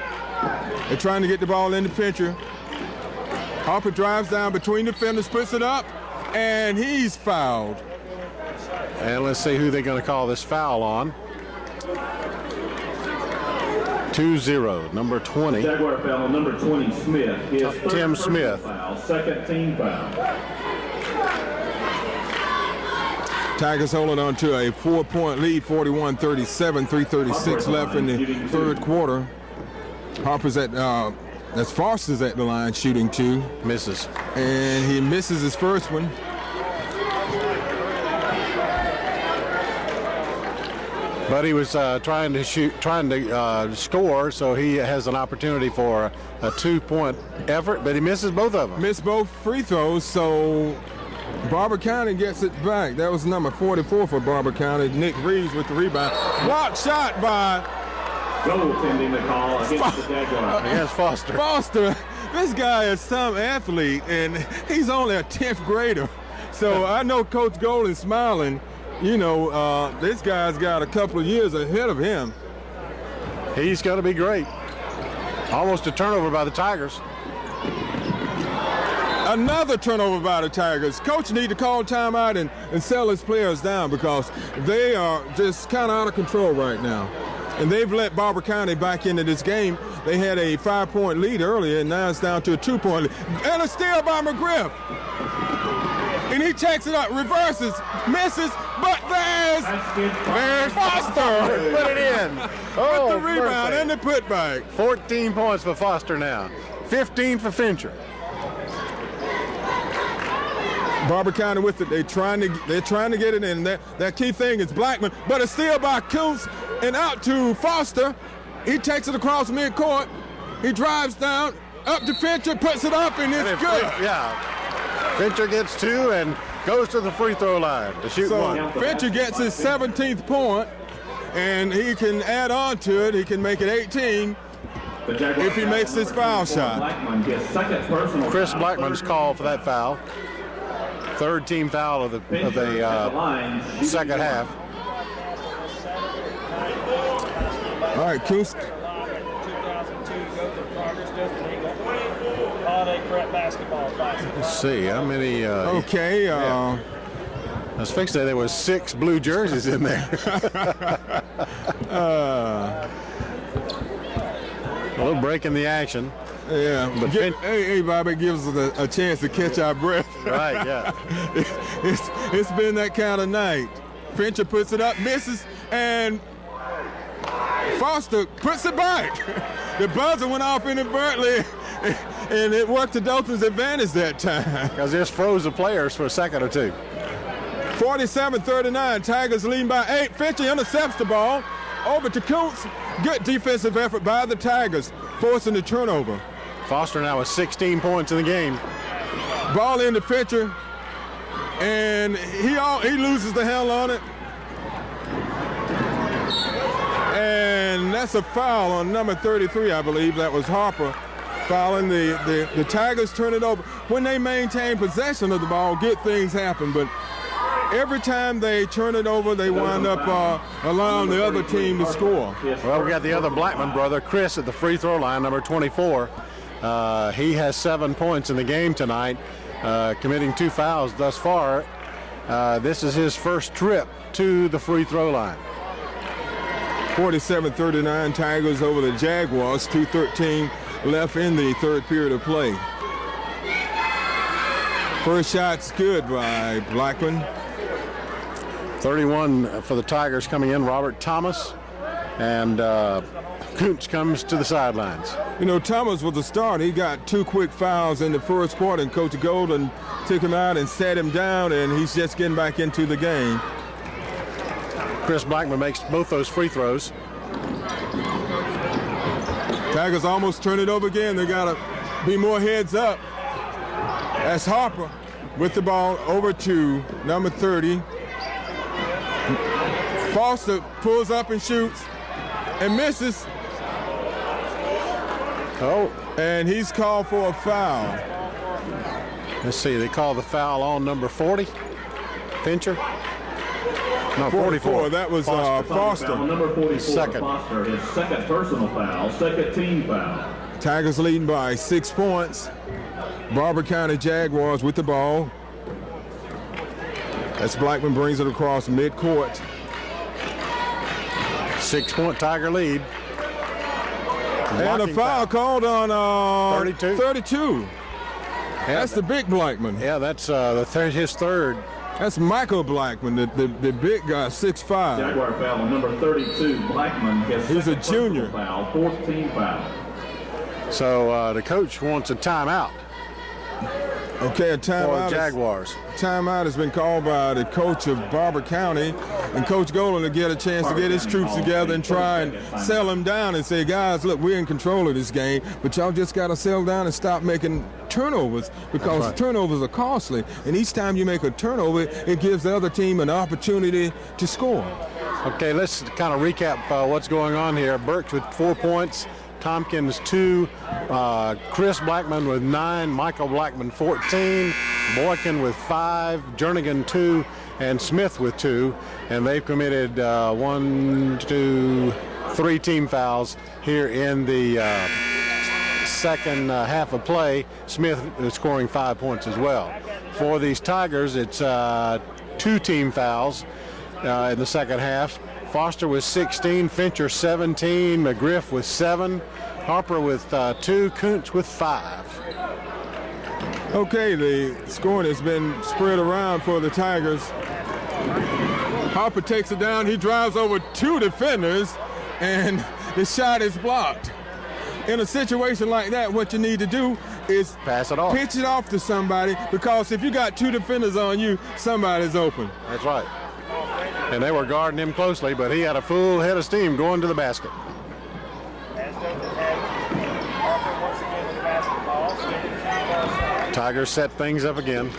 They're trying to get the ball into Fincher. Harper drives down between the defenders, puts it up, and he's fouled. And let's see who they're going to call this foul on. 2-0, number 20. Jaguar foul on number 20, Smith. His Tim Smith. Foul, second team foul. Tigers holding on to a 4-point lead, 41-37, 3:36 left in the third quarter. Harper's that's Foster's at the line shooting 2. Misses. And he misses his first one. But he was trying to score, so he has an opportunity for a 2-point effort, but he misses both of them. Missed both free throws, so Barbour County gets it back. That was number 44 for Barbour County. Nick Reeves with the rebound. Block shot by Goaltending the call against the Jaguars. Against Foster. Foster. This guy is some athlete, and he's only a 10th grader. So I know Coach Golden's smiling. You know, this guy's got a couple of years ahead of him. He's going to be great. Almost a turnover by the Tigers. Another turnover by the Tigers. Coach need to call timeout and settle his players down because they are just kind of out of control right now. And they've let Barbour County back into this game. They had a 5-point lead earlier, and now it's down to a 2-point lead. And a steal by McGriff. And he checks it up, reverses, misses, but there's Foster. Put it in. With the rebound and the putback. 14 points for Foster now. 15 for Fincher. Barbour County with it. They're trying to get it in. That key thing is Blackman, but a steal by Kuntz and out to Foster. He takes it across midcourt. He drives down, up to Fincher, puts it up, and it's good. Yeah. Fincher gets 2 and goes to the free throw line to shoot 1. Fincher gets his 17th point, and he can add on to it. He can make it 18 if he makes his foul shot. Chris Blackman's called for that foul. Third team foul of the second half. All right, Kuntz. Let's see how many. Okay. I was fixing to say there was 6 blue jerseys in there. A little break in the action. Yeah, but hey, Bobby, gives us a chance to catch our breath. Right, yeah. It's been that kind of night. Fincher puts it up, misses, and Foster puts it back. The buzzer went off inadvertently, and it worked to Dothan's advantage that time. Because this froze the players for a second or two. 47-39, Tigers leading by 8. Fincher intercepts the ball. Over to Kuntz. Good defensive effort by the Tigers, forcing the turnover. Foster now with 16 points in the game. Ball into Fincher, and he loses the hell on it. And that's a foul on number 33, I believe. That was Harper fouling. The Tigers turn it over. When they maintain possession of the ball, good things happen, but every time they turn it over, they wind up allowing the other team to score. Well, we got the other Blackman brother, Chris, at the free throw line, number 24. He has 7 points in the game tonight, committing 2 fouls thus far. This is his first trip to the free throw line. 47-39, Tigers over the Jaguars. 2:13 left in the third period of play. First shot's good by Blackman. 31 for the Tigers coming in, Robert Thomas, and Kuntz comes to the sidelines. You know, Thomas was a starter. He got 2 quick fouls in the first quarter, and Coach Golden took him out and sat him down, and he's just getting back into the game. Chris Blackman makes both those free throws. Tigers almost turn it over again. They got to be more heads up. That's Harper with the ball over to number 30. Foster pulls up and shoots and misses. Oh. And he's called for a foul. Let's see, they call the foul on number 40. Fincher? No, 44. That was Foster. Number 44, second. Foster, his second personal foul, second team foul. Tigers leading by 6 points. Barbour County Jaguars with the ball. As Blackman brings it across midcourt. 6-point Tiger lead. And a foul called on 32. That's the big Blackman. Yeah, that's his third. That's Michael Blackman, the big guy, 6'5". Jaguar foul on number 32, Blackman. He's a junior. Foul, 14 foul. So the coach wants a timeout. Okay, a timeout. For the Jaguars. Timeout has been called by the coach of Barbour County, and Coach Golden to get a chance to get his troops together and try and settle them down and say, guys, look, we're in control of this game, but y'all just got to settle down and stop making turnovers, because turnovers are costly, and each time you make a turnover, it gives the other team an opportunity to score. Okay, let's kind of recap what's going on here. Burks with 4 points, Tompkins 2, Chris Blackman with 9, Michael Blackman 14, Boykin with 5, Jernigan 2, and Smith with 2, and they've committed 1, 2, 3 team fouls here in the second half of play. Smith is scoring 5 points as well. For these Tigers, it's 2 team fouls in the second half. Foster with 16, Fincher 17, McGriff with 7, Harper with 2, Kuntz with 5. Okay, the scoring has been spread around for the Tigers. Harper takes it down. He drives over 2 defenders, and the shot is blocked. In a situation like that, what you need to do is pass it off. Pitch it off to somebody, because if you got 2 defenders on you, somebody's open. That's right. And they were guarding him closely, but he had a full head of steam going to the basket. Tigers set things up again.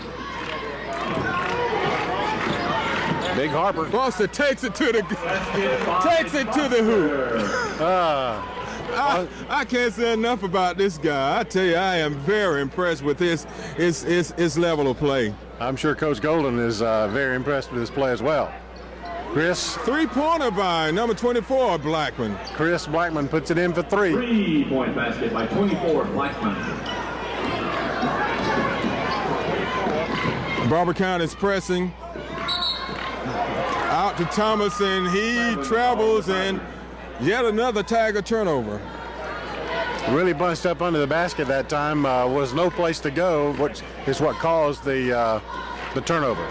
Big Harper. Foster takes it to the hoop. I can't say enough about this guy. I tell you, I am very impressed with his level of play. I'm sure Coach Golden is very impressed with his play as well. Chris. 3-pointer by number 24, Blackman. Chris Blackman puts it in for 3. 3-point basket by 24, Blackman. Barbour County is pressing. Out to Thomas, and he travels, and yet another Tiger turnover. Really bunched up under the basket that time. Was no place to go, which is what caused the turnover.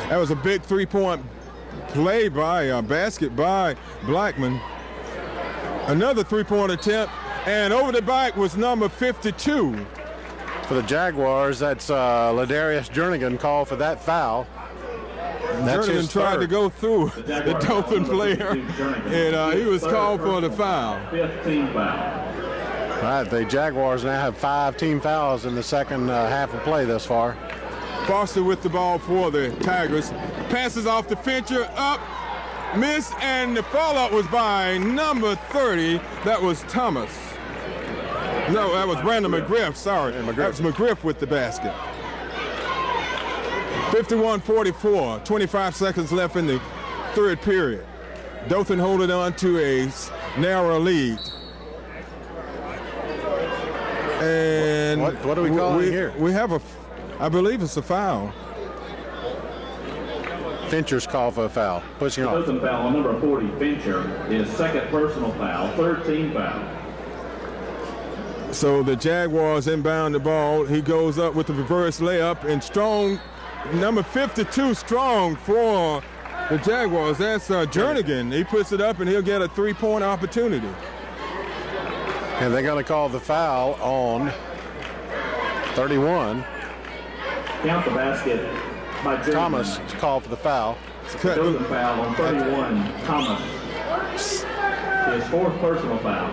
That was a big 3-point play by basket by Blackman. Another 3-point attempt, and over the back was number 52. For the Jaguars, that's Ladarius Jernigan called for that foul. Jernigan tried to go through the Dothan player, and he was called for the foul. 15 foul. All right, the Jaguars now have 5 team fouls in the second half of play thus far. Foster with the ball for the Tigers. Passes off to Fincher, up, miss, and the follow-up was by number 30. That was Thomas. No, that was Brandon McGriff, sorry. That was McGriff with the basket. 51-44, 25 seconds left in the third period. Dothan holding on to a narrow lead. And what do we call it here? We have I believe it's a foul. Fincher's called for a foul, pushing off. Dothan foul on number 40, Fincher, his second personal foul, 13 foul. So the Jaguars inbound the ball. He goes up with the reverse layup, and Strong, number 52, Strong for the Jaguars. That's Jernigan. He puts it up, and he'll get a 3-point opportunity. And they're going to call the foul on 31. Count the basket by Jernigan. Thomas is called for the foul. Dothan foul on 31, Thomas. His 4th personal foul.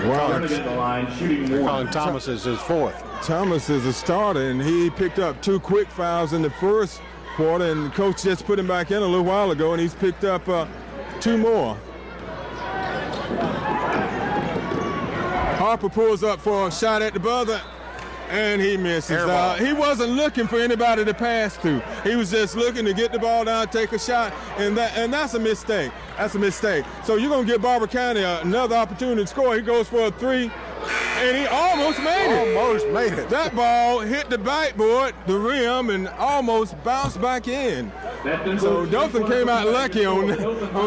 Wow. Jernigan the line, shooting 1. Calling Thomas is his 4th. Thomas is a starter, and he picked up 2 quick fouls in the first quarter, and the coach just put him back in a little while ago, and he's picked up 2 more. Harper pulls up for a shot at the buzzer, and he misses. He wasn't looking for anybody to pass to. He was just looking to get the ball down, take a shot, and that's a mistake. That's a mistake. So you're going to give Barbour County another opportunity to score. He goes for a 3, and he almost made it. Almost made it. That ball hit the backboard, the rim, and almost bounced back in. So Dothan came out lucky on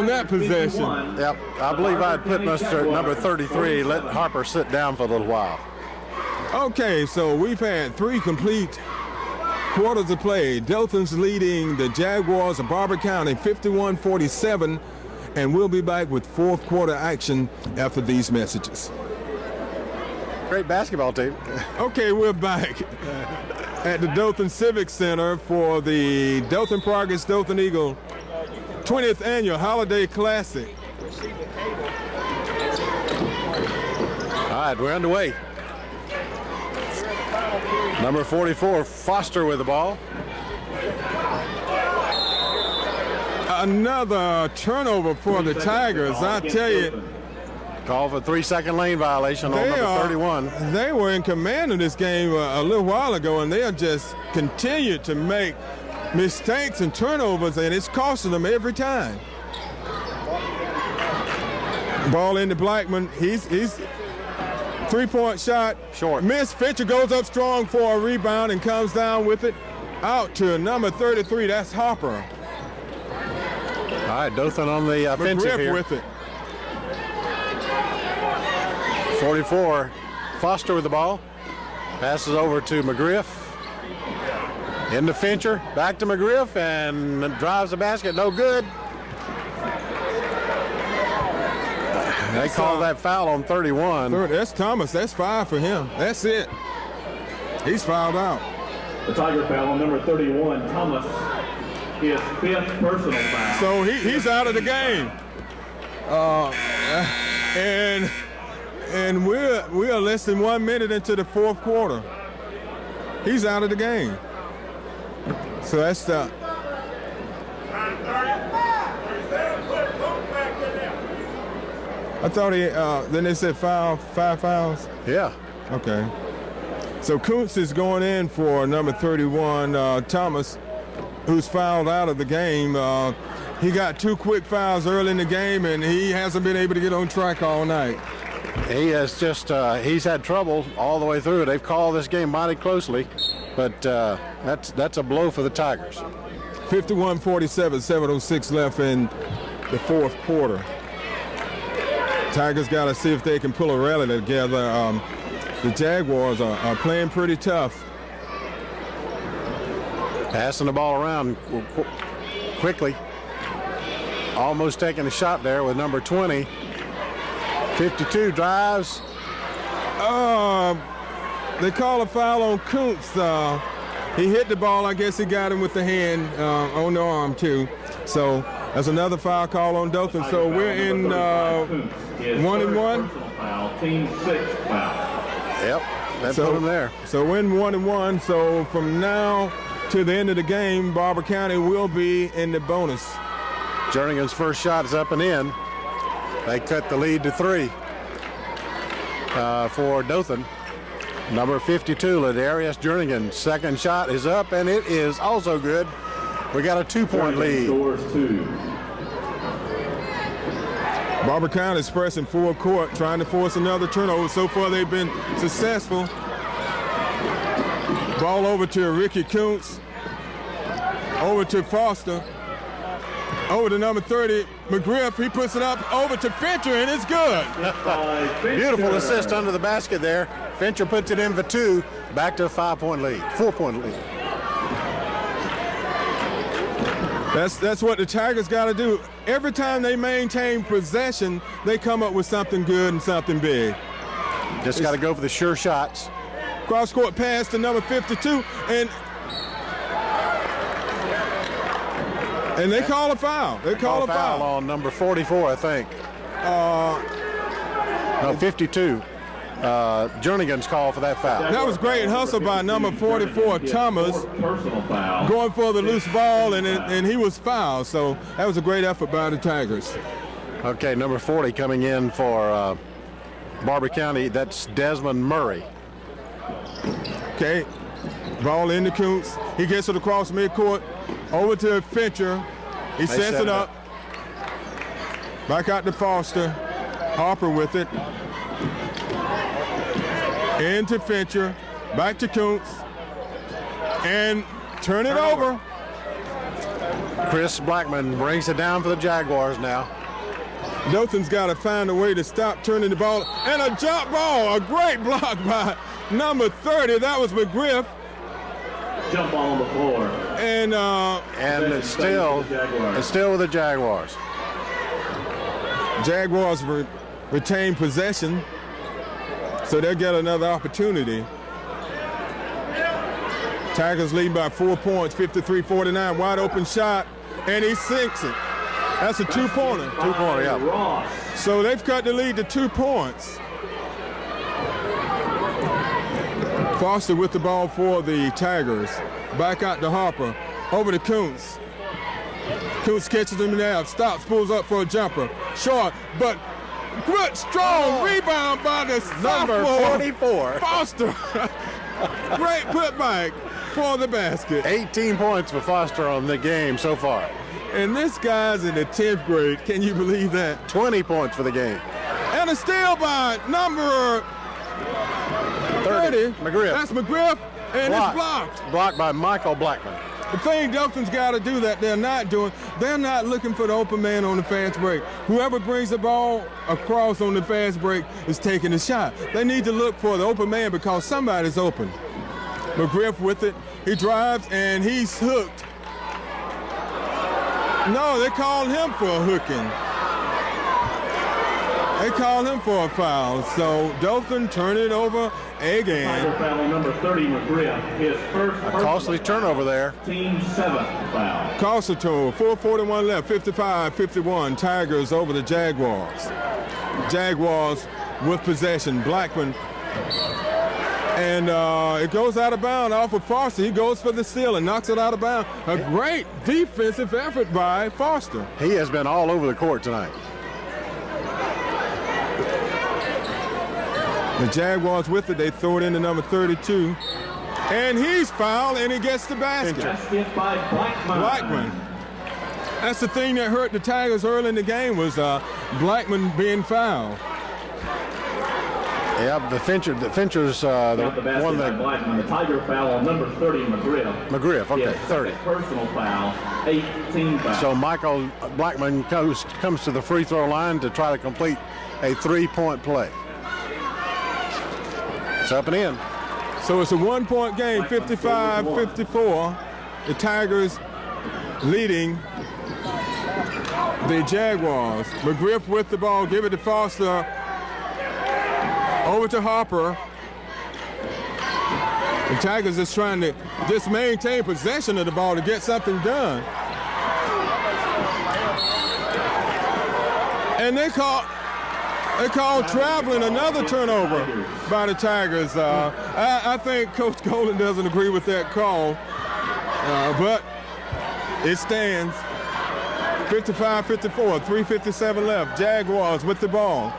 that possession. Yep, I believe I'd put Mr. number 33, let Harper sit down for a little while. Okay, so we've had 3 complete quarters of play. Dothan's leading the Jaguars of Barbour County 51-47, and we'll be back with 4th quarter action after these messages. Great basketball team. Okay, we're back at the Dothan Civic Center for the Dothan Progress Dothan Eagle 20th Annual Holiday Classic. All right, we're underway. Number 44, Foster with the ball. Another turnover for the Tigers, I tell you. Call for 3-second lane violation on number 31. They were in command of this game a little while ago, and they'll just continue to make mistakes and turnovers, and it's costing them every time. Ball into Blackman. He's Three-point shot. Short. Miss. Fincher goes up strong for a rebound and comes down with it. Out to number 33. That's Harper. All right, Dothan on the offensive McGriff here. with it. 44. Foster with the ball. Passes over to McGriff. Into Fincher. Back to McGriff and drives the basket. No good. They call that foul on 31. That's Thomas. That's 5 for him. That's it. He's fouled out. The Tiger foul on number 31, Thomas, his 5th personal foul. So he's out of the game. And we're less than 1 minute into the fourth quarter. He's out of the game. So that's the. I thought then they said 5 fouls. Yeah. Okay. So Kuntz is going in for number 31, Thomas, who's fouled out of the game. He got 2 quick fouls early in the game, and he hasn't been able to get on track all night. He has just, he's had trouble all the way through. They've called this game mighty closely, but that's a blow for the Tigers. 51-47, 7:06 left in the fourth quarter. Tigers got to see if they can pull a rally together. The Jaguars are playing pretty tough. Passing the ball around quickly. Almost taking a shot there with number 20. 52 drives. They call a foul on Kuntz. He hit the ball. I guess he got him with the hand on the arm, too. So that's another foul call on Dothan. So we're in 1-1. Team 6 foul. Yep, that put him there. So we're in 1-1. So from now to the end of the game, Barbour County will be in the bonus. Jerningan's first shot is up and in. They cut the lead to 3 for Dothan. Number 52, Ladarius Jerningan. Second shot is up, and it is also good. We got a 2-point lead. Scores 2. Barbour County is pressing full court, trying to force another turnover. So far, they've been successful. Ball over to Ricky Kuntz. Over to Foster. Over to number 30, McGriff. He puts it up over to Fincher, and it's good. Beautiful assist under the basket there. Fincher puts it in for 2. Back to a 5-point lead, 4-point lead. That's what the Tigers got to do. Every time they maintain possession, they come up with something good and something big. Just got to go for the sure shots. Cross-court pass to number 52, and they call a foul. They call a foul on number 44, I think. No, 52. Jerningan's call for that foul. That was great hustle by number 44, Thomas, going for the loose ball, and he was fouled. So that was a great effort by the Tigers. Okay, number 40 coming in for Barbour County. That's Desmond Murray. Okay, ball into Kuntz. He gets it across midcourt, over to Fincher. He sets it up. Back out to Foster. Harper with it. Into Fincher. Back to Kuntz. And turn it over. Chris Blackman brings it down for the Jaguars now. Dothan's got to find a way to stop turning the ball. And a jump ball. A great block by number 30. That was McGriff. Jump ball on the floor. And it's still with the Jaguars. Jaguars retain possession, so they'll get another opportunity. Tigers lead by 4 points, 53-49. Wide open shot, and he sinks it. That's a two-pointer. Two-pointer, yeah. So they've cut the lead to 2 points. Foster with the ball for the Tigers. Back out to Harper. Over to Kuntz. Kuntz catches him now. Stops, pulls up for a jumper. Short, but good, strong rebound by the number sophomore 44. Foster. Great putback for the basket. 18 points for Foster on the game so far. And this guy's in the 10th grade. Can you believe that? 20 points for the game. And a steal by number 30. McGriff. That's McGriff, and it's blocked. Blocked by Michael Blackman. The thing Dothan's got to do that they're not doing, they're not looking for the open man on the fast break. Whoever brings the ball across on the fast break is taking the shot. They need to look for the open man because somebody's open. McGriff with it. He drives, and he's hooked. No, they called him for a hooking. They called him for a foul. So Dothan turn it over again. Tiger foul on number 30, McGriff. His first A costly turnover there. Team 7th foul. Costly turnover. 4:41 left. 55-51. Tigers over the Jaguars. Jaguars with possession. Blackman. And it goes out of bounds off of Foster. He goes for the steal and knocks it out of bounds. A great defensive effort by Foster. He has been all over the court tonight. The Jaguars with it. They throw it into number 32. And he's fouled, and he gets the basket. Basket by Blackman. That's the thing that hurt the Tigers early in the game was Blackman being fouled. Yeah, the Finchers, Got the basket one by that Blackman. The Tiger foul on number 30, McGriff. McGriff. Okay, His 30. second personal foul, 18 foul. So Michael Blackman comes to the free throw line to try to complete a 3-point play. It's up and in. So it's a 1-point game, 55-54. The Tigers leading the Jaguars. McGriff with the ball, give it to Foster. Over to Harper. The Tigers is trying to just maintain possession of the ball to get something done. And they call traveling, another turnover by the Tigers. I think Coach Golden doesn't agree with that call, but it stands. 55-54, 3:57 left. Jaguars with the ball,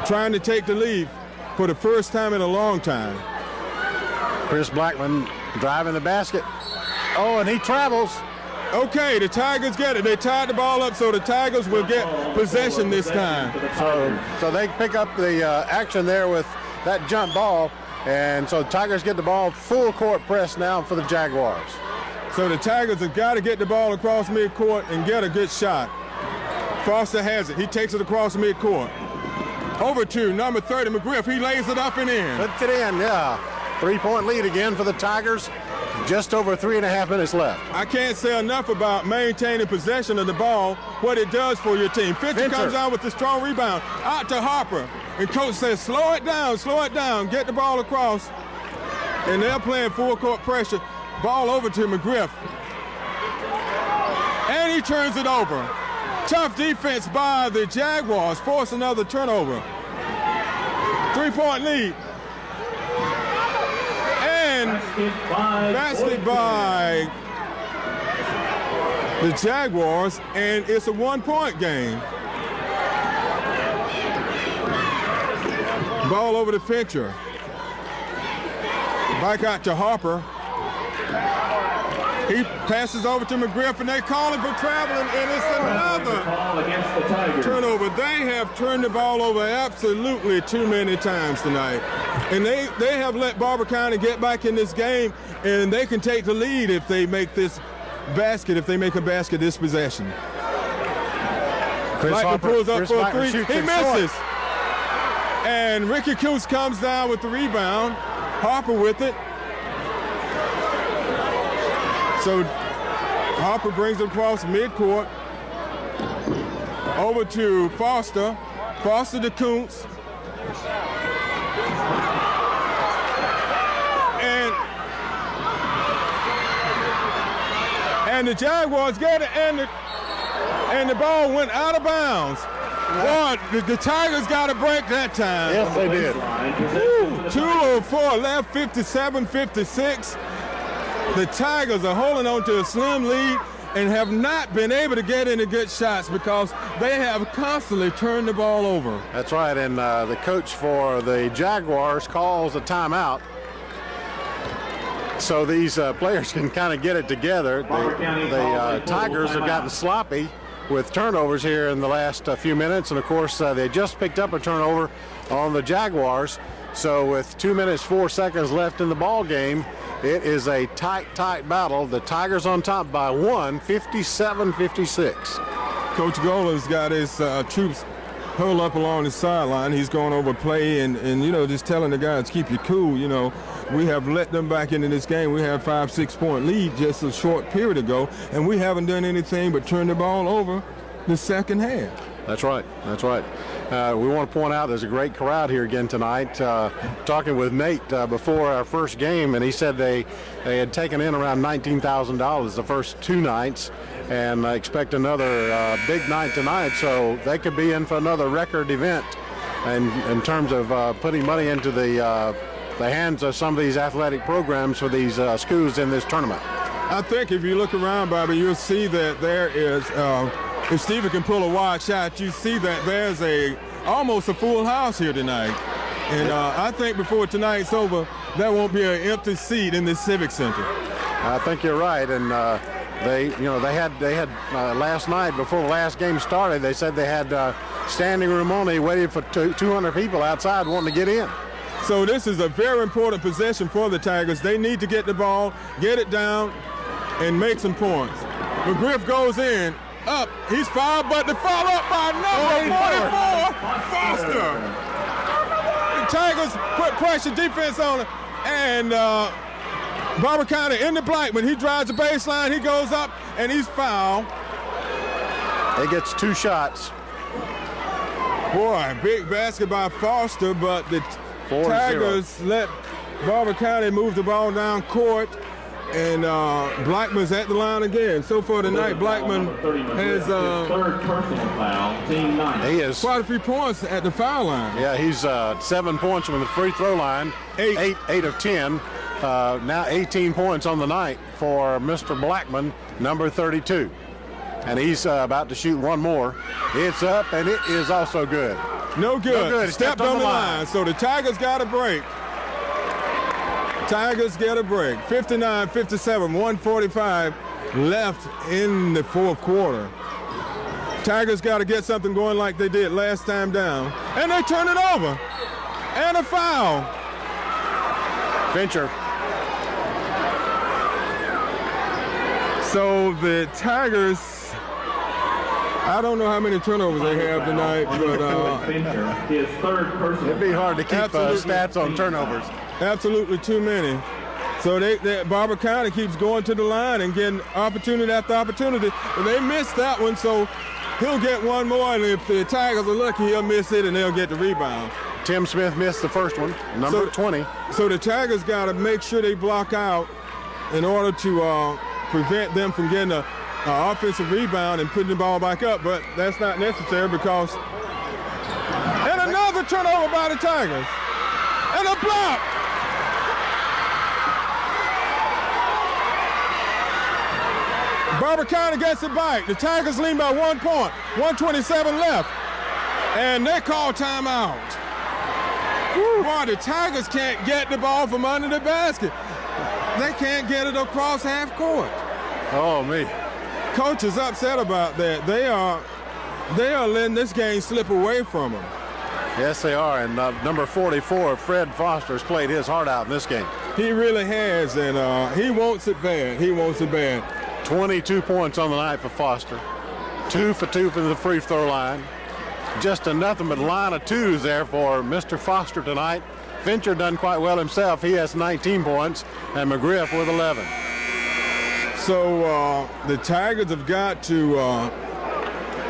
trying to take the lead for the first time in a long time. Chris Blackman driving the basket. Oh, and he travels. Okay, the Tigers get it. They tied the ball up, so the Tigers will get possession this time. So they pick up the action there with that jump ball, and so the Tigers get the ball full court press now for the Jaguars. So the Tigers have got to get the ball across midcourt and get a good shot. Foster has it. He takes it across midcourt. Over to number 30, McGriff. He lays it up and in. Puts it in, yeah. 3-point lead again for the Tigers. Just over 3.5 minutes left. I can't say enough about maintaining possession of the ball, what it does for your team. Fincher comes out with the strong rebound. Out to Harper. And coach says, slow it down, get the ball across. And they're playing full court pressure. Ball over to McGriff. And he turns it over. Tough defense by the Jaguars, force another turnover. 3-point lead. And basket by the Jaguars, and it's a 1-point game. Ball over to Fincher. Back out to Harper. He passes over to McGriff, and they call him for traveling, and it's another turnover. They have turned the ball over absolutely too many times tonight. And they have let Barbour County get back in this game, and they can take the lead if they make this basket, if they make a basket this possession. Blackman pulls up for a three. He misses. And Ricky Coons comes down with the rebound. Harper with it. So Harper brings it across midcourt. Over to Foster. Foster to Kuntz. And the Jaguars get it, and the ball went out of bounds. Boy, the Tigers got a break that time. Yes, they did. 2:04 left, 57-56. The Tigers are holding on to a slim lead and have not been able to get any good shots because they have constantly turned the ball over. That's right, and the coach for the Jaguars calls a timeout. So these players can kind of get it together. The Tigers have gotten sloppy with turnovers here in the last few minutes. And, of course, they just picked up a turnover on the Jaguars. So with 2 minutes, 4 seconds left in the ball game, it is a tight battle. The Tigers on top by 1, 57-56. Coach Gola's got his troops huddled up along the sideline. He's going over play and just telling the guys, keep you cool. We have let them back into this game. We had 5-6 point lead just a short period ago, and we haven't done anything but turn the ball over the second half. That's right. We want to point out there's a great crowd here again tonight. Talking with Nate before our first game, and he said they had taken in around $19,000 the first 2 nights, and I expect another big night tonight, so they could be in for another record event and in terms of putting money into the hands of some of these athletic programs for these schools in this tournament. I think if you look around, Bobby, you'll see that there is if Steven can pull a wide shot, you see that there's almost a full house here tonight. And I think before tonight's over, there won't be an empty seat in this Civic Center. I think you're right. And they had last night before the last game started, they said they had standing room only, waiting for 200 people outside wanting to get in. So this is a very important possession for the Tigers. They need to get the ball, get it down, and make some points. McGriff goes in. Up, he's fouled, but the foul up by number 44, Foster. The Tigers put pressure defense on it, and Barbour County into Blackman. He drives the baseline, he goes up, and he's fouled. He gets 2 shots. Boy, big basket by Foster, but the 4-0. Tigers let Barbour County move the ball down court. And Blackman's at the line again. So far tonight, Blackman has third personal foul, team 9. He is quite a few points at the foul line. Yeah, he's 7 points from the free throw line, 8 of 10. Now 18 points on the night for Mr. Blackman, number 32. And he's about to shoot one more. It's up, and it is also good. No good. Stepped on the line. So the Tigers got a break. Tigers get a break. 59-57, 1:45 left in the fourth quarter. Tigers got to get something going like they did last time down. And they turn it over. And a foul. Fincher. So the Tigers, I don't know how many turnovers they have tonight, but his third personal. It'd be hard to keep stats on turnovers. Absolutely too many. So Barbour County keeps going to the line and getting opportunity after opportunity. But they missed that one, so he'll get one more. And if the Tigers are lucky, he'll miss it and they'll get the rebound. Tim Smith missed the first one, number 20. So the Tigers got to make sure they block out in order to prevent them from getting an offensive rebound and putting the ball back up. But that's not necessary because... And another turnover by the Tigers. And a block. Barbour County gets it back. The Tigers lead by 1 point. 1:27 left. And they call timeout. Boy, the Tigers can't get the ball from under the basket. They can't get it across half court. Oh, me. Coach is upset about that. They are letting this game slip away from them. Yes, they are. And number 44, Fred Foster, has played his heart out in this game. He really has, and he wants it bad. 22 points on the night for Foster. 2 for 2 from the free throw line. Just a nothing but line of twos there for Mr. Foster tonight. Fincher done quite well himself. He has 19 points, and McGriff with 11. So the Tigers have got to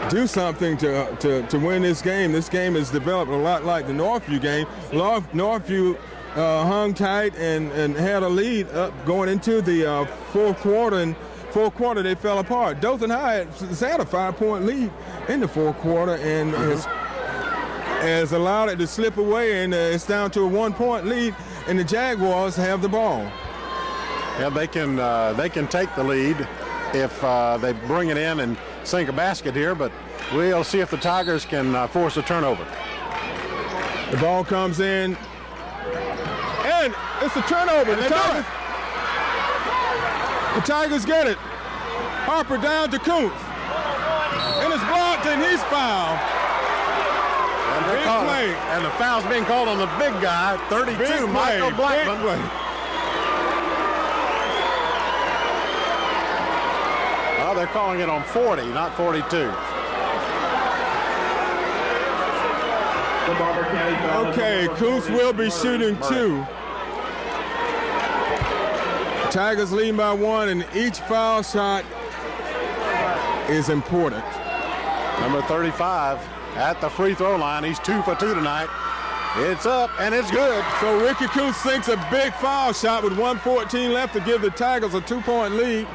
do something to win this game. This game has developed a lot like the Northview game. Northview hung tight and had a lead up going into the fourth quarter, and fourth quarter they fell apart. Dothan High has had a 5-point lead in the fourth quarter and has allowed it to slip away, and it's down to a 1-point lead, and the Jaguars have the ball. Yeah, they can take the lead if they bring it in and sink a basket here, but we'll see if the Tigers can force a turnover. The ball comes in, and it's a turnover. The Tigers get it. Harper down to Kuntz. and it's blocked, and he's fouled. And the foul's being called on the big guy, 32, Michael Blackman. Oh, they're calling it on 40, not 42. Okay, Coos will be shooting 2. Tigers leading by 1, and each foul shot is important. Number 35 at the free throw line. He's 2 for 2 tonight. It's up, and it's good. So Ricky Coos sinks a big foul shot with 1:14 left to give the Tigers a 2-point lead.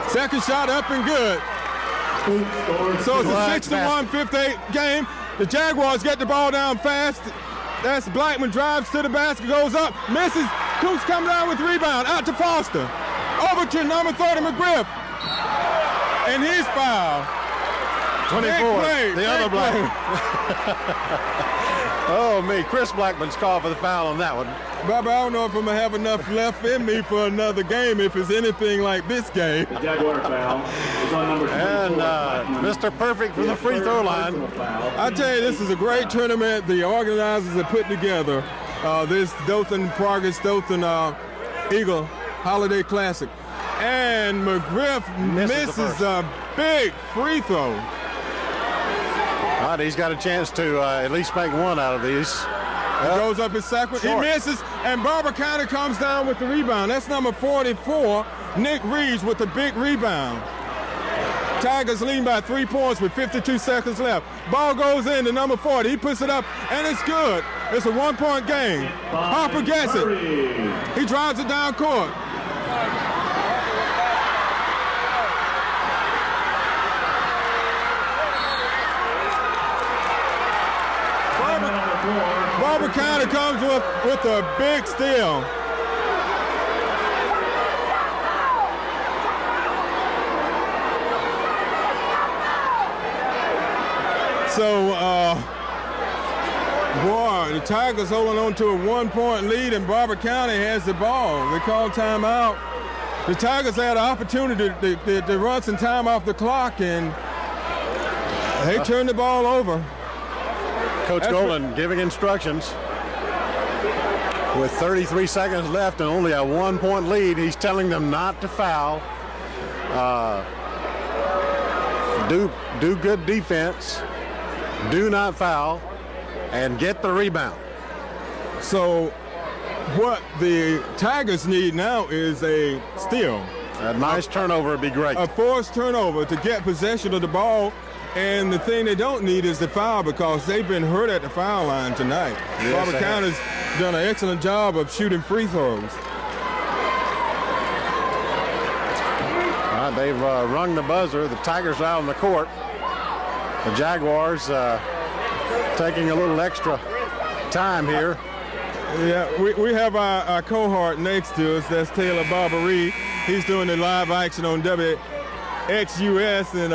Second shot up and good. So it's a 61-58 game. The Jaguars get the ball down fast. That's Blackman, drives to the basket, goes up, misses. Coos comes down with rebound, out to Foster. Over to number 30, McGriff. And he's fouled. 24, play, the other Blackman. Oh, me. Chris Blackman's called for the foul on that one. Bobby, I don't know if I'm going to have enough left in me for another game if it's anything like this game. The Jaguar foul is on number 24. And Mr. Perfect from the free throw line. I tell you, this is a great tournament the organizers have put together. This Dothan Eagle Holiday Classic. And McGriff misses a big free throw. All right, he's got a chance to at least make one out of these. He goes up his second. He misses, and Barbour County comes down with the rebound. That's number 44, Nick Reeves, with the big rebound. Tigers leading by 3 points with 52 seconds left. Ball goes in to number 40. He puts it up, and it's good. It's a 1-point game. Harper gets it. He drives it down court. Barbour County comes with a big steal. So, boy, the Tigers holding on to a 1-point lead, and Barbour County has the ball. They call timeout. The Tigers had an opportunity to run some time off the clock, and they turned the ball over. Coach Golden giving instructions. With 33 seconds left and only a 1-point lead, he's telling them not to foul. Do good defense. Do not foul. And get the rebound. So what the Tigers need now is a steal. A nice turnover would be great. A forced turnover to get possession of the ball. And the thing they don't need is the foul, because they've been hurt at the foul line tonight. Yes, Barbour County's done an excellent job of shooting free throws. All right, they've rung the buzzer. The Tigers out on the court. The Jaguars taking a little extra time here. Yeah, we have our cohort next to us. That's Taylor Barbour. He's doing the live action on WXUS, and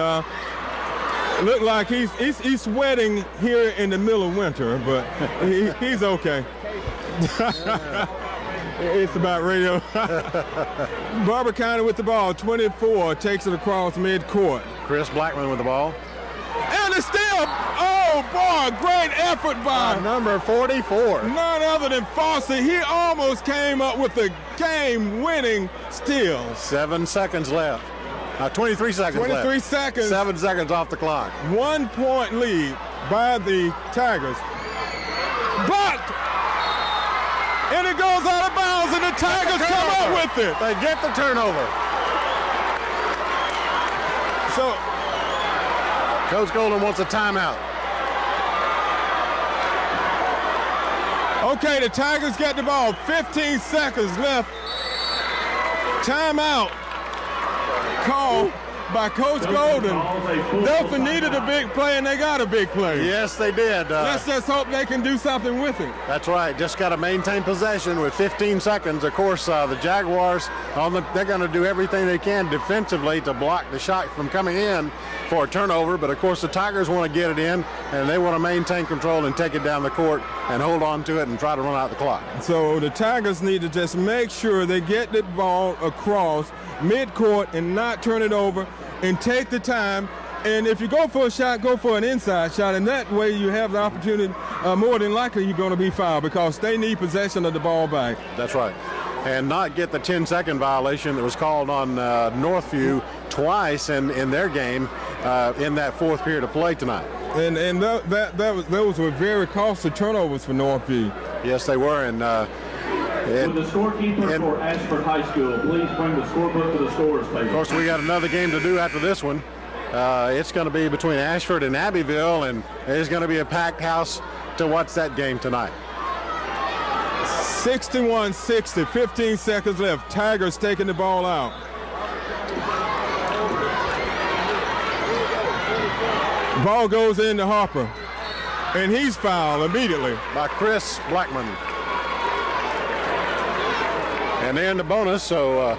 look like he's sweating here in the middle of winter, but he's okay. It's about radio. Barbour County with the ball, 24, takes it across midcourt. Chris Blackman with the ball. And it's still, oh boy, great effort by number 44. None other than Foster. He almost came up with a game-winning steal. 7 seconds left. 23 seconds left. 23 seconds. 7 seconds off the clock. 1-point lead by the Tigers. Blocked! And it goes out of bounds, and the Tigers come up with it. They get the turnover. So, Coach Golden wants a timeout. Okay, the Tigers get the ball. 15 seconds left. Timeout call by Coach Golden. Dothan needed a big play, and they got a big play. Yes, they did. Let's just hope they can do something with it. That's right. Just got to maintain possession with 15 seconds. Of course, the Jaguars, they're going to do everything they can defensively to block the shot from coming in for a turnover. But, of course, the Tigers want to get it in, and they want to maintain control and take it down the court and hold on to it and try to run out the clock. So the Tigers need to just make sure they get the ball across mid-court and not turn it over and take the time. And if you go for a shot, go for an inside shot, and that way you have the opportunity, more than likely you're going to be fouled because they need possession of the ball back. That's right. And not get the 10-second violation that was called on Northview twice in their game in that fourth period of play tonight. And those were very costly turnovers for Northview. Yes, they were. And Would the scorekeeper for Ashford High School please bring the scorebook to the scorer's table? Of course, we got another game to do after this one. It's going to be between Ashford and Abbeville, and there's going to be a packed house to watch that game tonight. 61-60, 15 seconds left. Tigers taking the ball out. Ball goes into Harper, and he's fouled immediately. By Chris Blackman. And they're in the bonus, so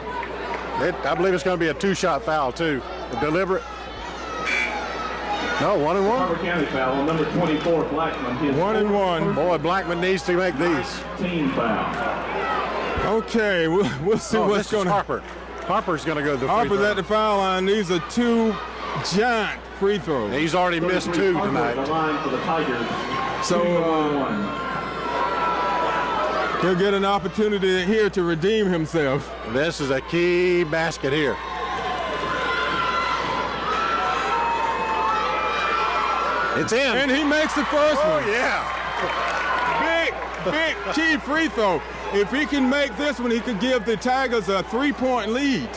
I believe it's going to be a two-shot foul, too. A deliberate. No, 1-1. Barbour County foul on number 24, Blackman. 1-1. Boy, Blackman needs to make these. Team foul. Okay, we'll see what's going to happen. Harper's going to go to the free Harper's throw. at the foul line. These are two giant free throws. He's already missed two tonight. The line for the Tigers. So he'll get an opportunity here to redeem himself. This is a key basket here. It's in. And he makes the first one. Oh, yeah. Big key free throw. If he can make this one, he could give the Tigers a 3-point lead.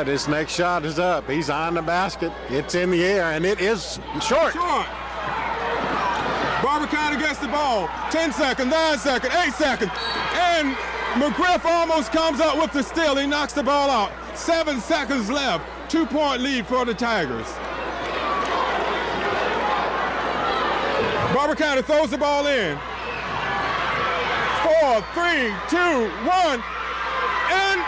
This next shot is up. He's on the basket. It's in the air, and it is short. Barbour County gets the ball. 10 seconds, 9 seconds, 8 seconds. And McGriff almost comes up with the steal. He knocks the ball out. 7 seconds left. 2-point lead for the Tigers. Barbour County throws the ball in. 4, 3, 2, 1. And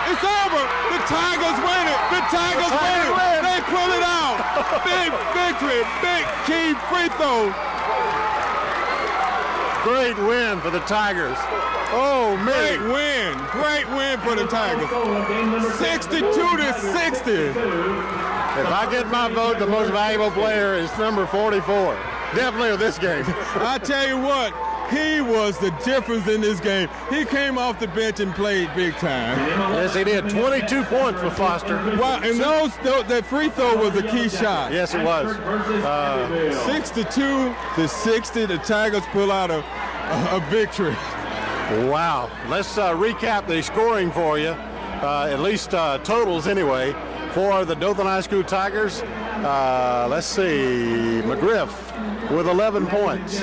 it's over. The Tigers win it. The Tigers win it. They pull it out. Big victory. Big key free throw. Great win for the Tigers. Oh, man. Great win for the Tigers. 62-60. If I get my vote, the most valuable player is number 44. Definitely with this game. I tell you what, he was the difference in this game. He came off the bench and played big time. Yes, he did. 22 points for Foster. Wow, and that free throw was a key shot. Yes, it was. 62-60, the Tigers pull out a victory. Wow. Let's recap the scoring for you, at least totals anyway, for the Dothan High School Tigers. Let's see, McGriff with 11 points.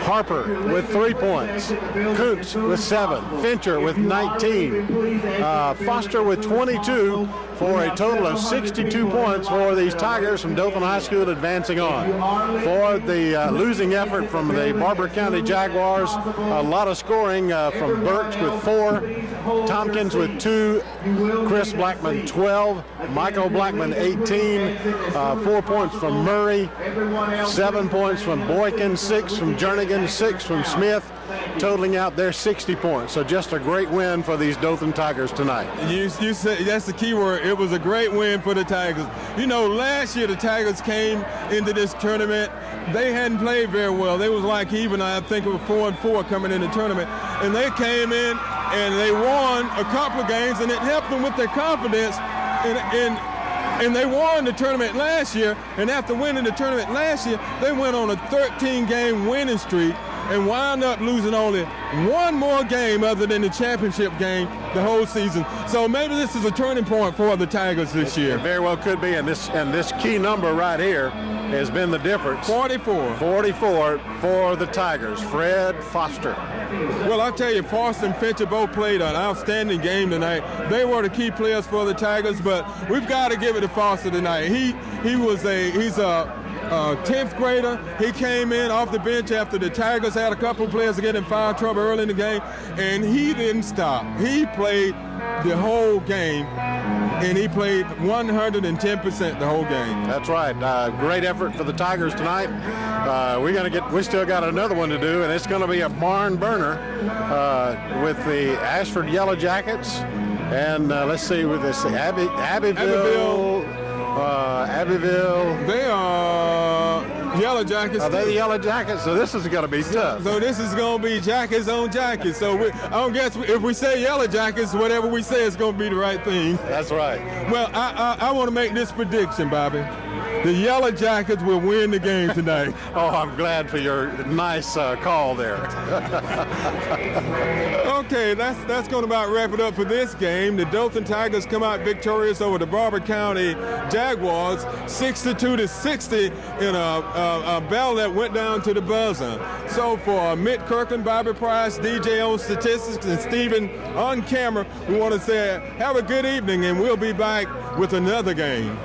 Harper with 3 points. Kuntz with 7. Fincher with 19. Foster with 22 for a total of 62 points for these Tigers from Dothan High School advancing on. For the losing effort from the Barbour County Jaguars, a lot of scoring from Birch with 4, Tompkins with 2, Chris Blackman 12, Michael Blackman 18, 4 points from Murray, 7 points from Boykin, 6 from Jernigan, 6 from Smith, totaling out their 60 points. So just a great win for these Dothan Tigers tonight. You said that's the key word. It was a great win for the Tigers. You know, last year the Tigers came into this tournament. They hadn't played very well. They was like even, I think it was 4-4 coming in the tournament. And they came in and they won a couple of games, and it helped them with their confidence. And they won the tournament last year, and after winning the tournament last year, they went on a 13-game winning streak and wound up losing only one more game other than the championship game the whole season. So maybe this is a turning point for the Tigers this year. It very well could be, and this key number right here has been the difference. 44. 44 for the Tigers. Fred Foster. Well, I tell you, Foster and Fincher both played an outstanding game tonight. They were the key players for the Tigers, but we've got to give it to Foster tonight. He's a 10th grader. He came in off the bench after the Tigers had a couple of players get in foul trouble early in the game, and he didn't stop. He played the whole game. and he played 110% the whole game. That's right. Great effort for the Tigers tonight. We still got another one to do, and it's going to be a barn burner with the Ashford Yellow Jackets. And let's see with this Abbeville. They are Yellow Jackets. They're the Yellow Jackets, so this is going to be tough. So this is going to be Jackets on Jackets. So I don't guess if we say Yellow Jackets, whatever we say is going to be the right thing. That's right. Well, I want to make this prediction, Bobby. The Yellow Jackets will win the game tonight. Oh, I'm glad for your nice call there. Okay, that's going to about wrap it up for this game. The Dothan Tigers come out victorious over the Barbour County Jaguars, 62-60 in a battle that went down to the buzzer. So for Mitt Kirkland, Bobby Price, DJ on statistics, and Stephen on camera, we want to say have a good evening, and we'll be back with another game.